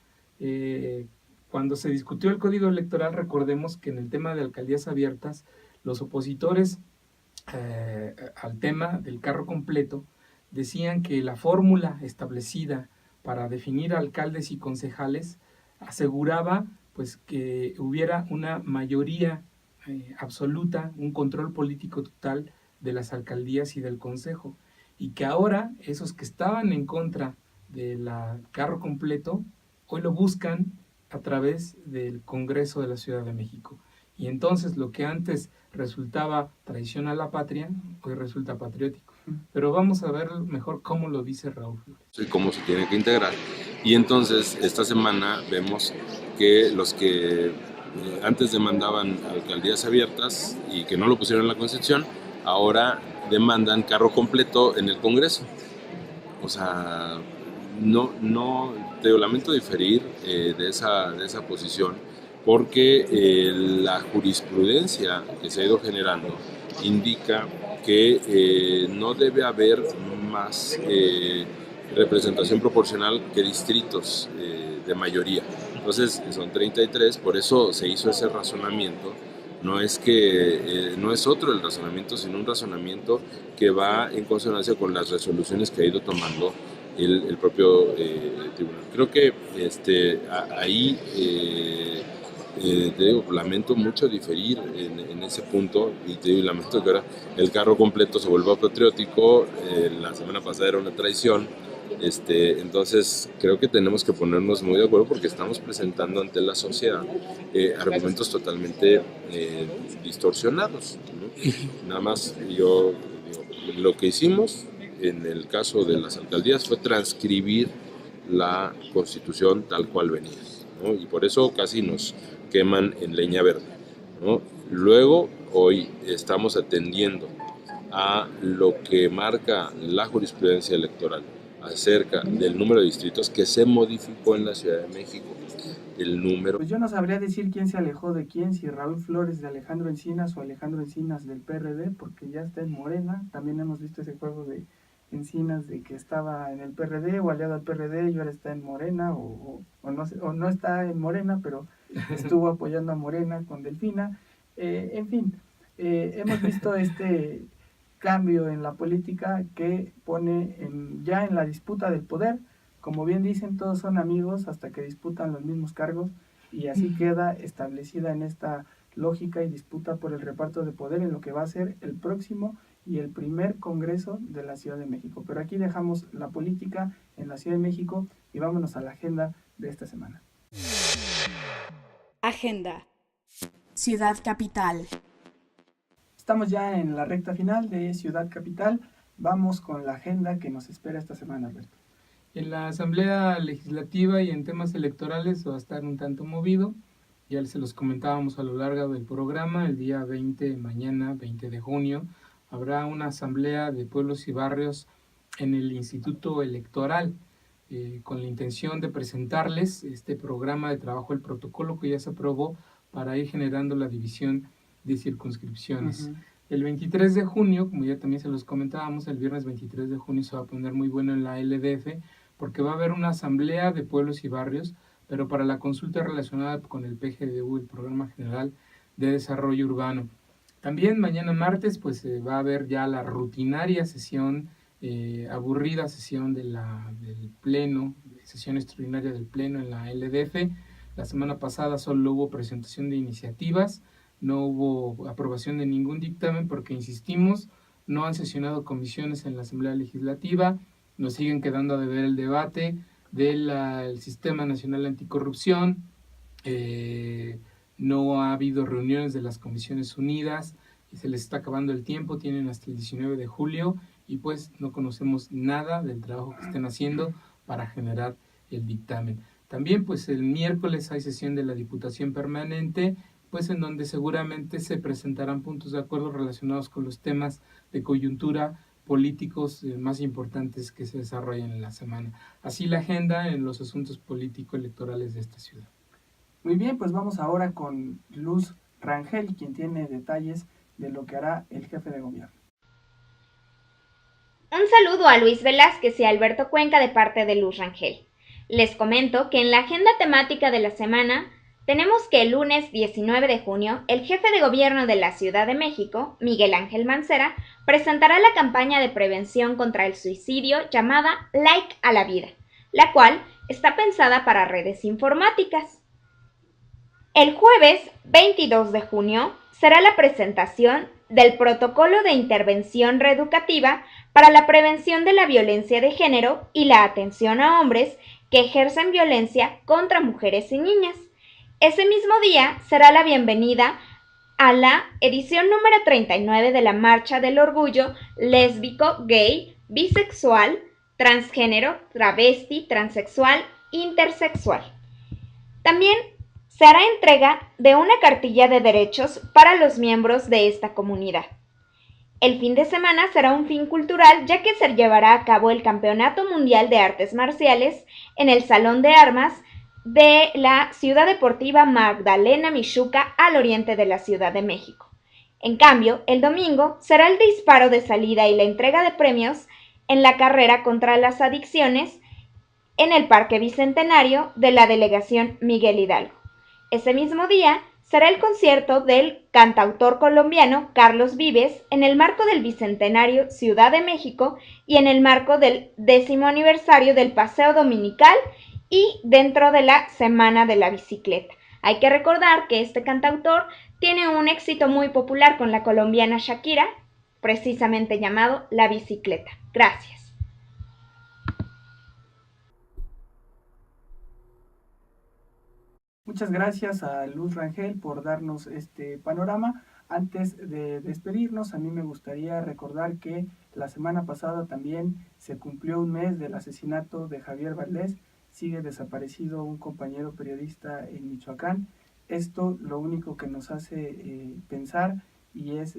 Cuando se discutió el Código Electoral, recordemos que en el tema de alcaldías abiertas, los opositores al tema del carro completo decían que la fórmula establecida para definir alcaldes y concejales aseguraba pues que hubiera una mayoría absoluta, un control político total de las alcaldías y del consejo, y que ahora esos que estaban en contra del carro completo hoy lo buscan a través del Congreso de la Ciudad de México. Y entonces lo que antes resultaba traición a la patria, hoy resulta patriótico. Pero vamos a ver mejor cómo lo dice Raúl Flores. Y cómo se tiene que integrar. Y entonces esta semana vemos que los que antes demandaban alcaldías abiertas y que no lo pusieron en la Constitución, ahora demandan carro completo en el Congreso. O sea, te lamento diferir de esa posición, porque la jurisprudencia que se ha ido generando indica que no debe haber más representación proporcional que distritos de mayoría. Entonces son 33, por eso se hizo ese razonamiento. No es otro el razonamiento, sino un razonamiento que va en consonancia con las resoluciones que ha ido tomando el propio tribunal. Creo que ahí te digo, lamento mucho diferir en ese punto, y te digo, lamento que ahora el carro completo se vuelva patriótico. La semana pasada era una traición. Entonces creo que tenemos que ponernos muy de acuerdo, porque estamos presentando ante la sociedad argumentos totalmente distorsionados, ¿no? Nada más yo digo, lo que hicimos en el caso de las alcaldías fue transcribir la Constitución tal cual venía, ¿no? Y por eso casi nos queman en leña verde, ¿no? Luego, hoy estamos atendiendo a lo que marca la jurisprudencia electoral acerca del número de distritos que se modificó en la Ciudad de México. El número... Pues yo no sabría decir quién se alejó de quién, si Raúl Flores de Alejandro Encinas o Alejandro Encinas del PRD, porque ya está en Morena. También hemos visto ese juego de Encinas de que estaba en el PRD o aliado al PRD y ahora está en Morena, o no está en Morena, pero estuvo apoyando a Morena con Delfina. En fin, hemos visto este cambio en la política que pone ya en la disputa del poder. Como bien dicen, todos son amigos hasta que disputan los mismos cargos, y así queda establecida en esta lógica y disputa por el reparto de poder en lo que va a ser el próximo y el primer Congreso de la Ciudad de México. Pero aquí dejamos la política en la Ciudad de México y vámonos a la agenda de esta semana. Agenda. Ciudad Capital. Estamos ya en la recta final de Ciudad Capital. Vamos con la agenda que nos espera esta semana, Alberto. En la Asamblea Legislativa y en temas electorales va a estar un tanto movido. Ya se los comentábamos a lo largo del programa. El día 20, mañana 20 de junio, habrá una asamblea de pueblos y barrios en el Instituto Electoral, con la intención de presentarles este programa de trabajo, el protocolo que ya se aprobó para ir generando la división de circunscripciones. Uh-huh. El 23 de junio, como ya también se los comentábamos, el viernes 23 de junio se va a poner muy bueno en la LDF, porque va a haber una asamblea de pueblos y barrios, pero para la consulta relacionada con el PGDU, el Programa General de Desarrollo Urbano. También mañana martes pues va a haber ya la rutinaria sesión, aburrida sesión del Pleno, sesión extraordinaria del Pleno en la LDF. La semana pasada solo hubo presentación de iniciativas, no hubo aprobación de ningún dictamen porque, insistimos, no han sesionado comisiones en la Asamblea Legislativa, nos siguen quedando a deber el debate del Sistema Nacional Anticorrupción, no ha habido reuniones de las Comisiones Unidas y se les está acabando el tiempo, tienen hasta el 19 de julio y pues no conocemos nada del trabajo que estén haciendo para generar el dictamen. También pues el miércoles hay sesión de la Diputación Permanente, pues en donde seguramente se presentarán puntos de acuerdo relacionados con los temas de coyuntura políticos más importantes que se desarrollan en la semana. Así la agenda en los asuntos político-electorales de esta ciudad. Muy bien, pues vamos ahora con Luz Rangel, quien tiene detalles de lo que hará el jefe de gobierno. Un saludo a Luis Velázquez y a Alberto Cuenca de parte de Luz Rangel. Les comento que en la agenda temática de la semana tenemos que el lunes 19 de junio, el jefe de gobierno de la Ciudad de México, Miguel Ángel Mancera, presentará la campaña de prevención contra el suicidio llamada Like a la Vida, la cual está pensada para redes informáticas. El jueves 22 de junio será la presentación del Protocolo de Intervención Reeducativa para la prevención de la violencia de género y la atención a hombres que ejercen violencia contra mujeres y niñas. Ese mismo día será la bienvenida a la edición número 39 de la Marcha del Orgullo lésbico, gay, bisexual, transgénero, travesti, transexual, intersexual. También se hará entrega de una cartilla de derechos para los miembros de esta comunidad. El fin de semana será un fin cultural, ya que se llevará a cabo el Campeonato Mundial de Artes Marciales en el Salón de Armas de la Ciudad Deportiva Magdalena Mixhuca, al oriente de la Ciudad de México. En cambio, el domingo será el disparo de salida y la entrega de premios en la carrera contra las adicciones en el Parque Bicentenario de la Delegación Miguel Hidalgo. Ese mismo día será el concierto del cantautor colombiano Carlos Vives en el marco del Bicentenario Ciudad de México y en el marco del 10º aniversario del Paseo Dominical y dentro de la Semana de la Bicicleta. Hay que recordar que este cantautor tiene un éxito muy popular con la colombiana Shakira, precisamente llamado La Bicicleta. Gracias. Muchas gracias a Luz Rangel por darnos este panorama. Antes de despedirnos, a mí me gustaría recordar que la semana pasada también se cumplió un mes del asesinato de Javier Valdés. Sigue desaparecido un compañero periodista en Michoacán. Esto lo único que nos hace pensar y es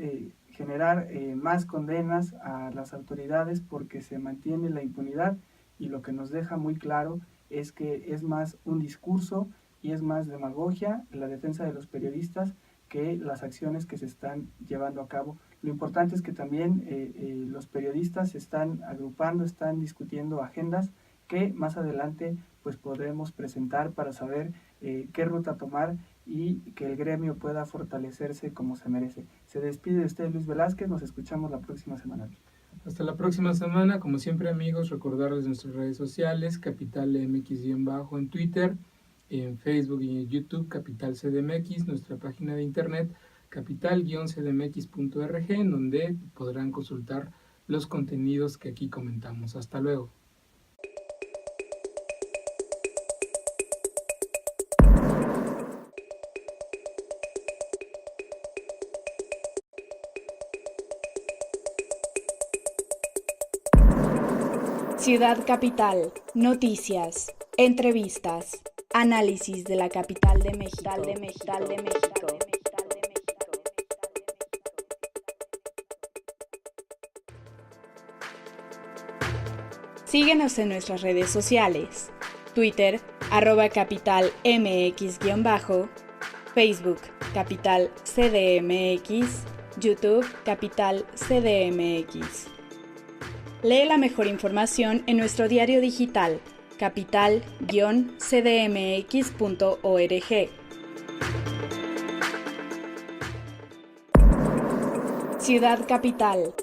generar más condenas a las autoridades, porque se mantiene la impunidad, y lo que nos deja muy claro es que es más un discurso y es más demagogia la defensa de los periodistas que las acciones que se están llevando a cabo. Lo importante es que también los periodistas se están agrupando, están discutiendo agendas que más adelante pues podremos presentar para saber qué ruta tomar y que el gremio pueda fortalecerse como se merece. Se despide de usted Luis Velázquez, nos escuchamos la próxima semana. Hasta la próxima semana. Como siempre, amigos, recordarles nuestras redes sociales: Capital MX- en Twitter, en Facebook y en YouTube, Capital CDMX, nuestra página de internet capital-cdmx.org, en donde podrán consultar los contenidos que aquí comentamos. Hasta luego. Ciudad Capital, noticias, entrevistas, análisis de la capital de México. Síguenos en nuestras redes sociales: Twitter, @capitalmx_, Facebook, Capital CDMX, YouTube, Capital CDMX. Lee la mejor información en nuestro diario digital, capital-cdmx.org. Ciudad Capital.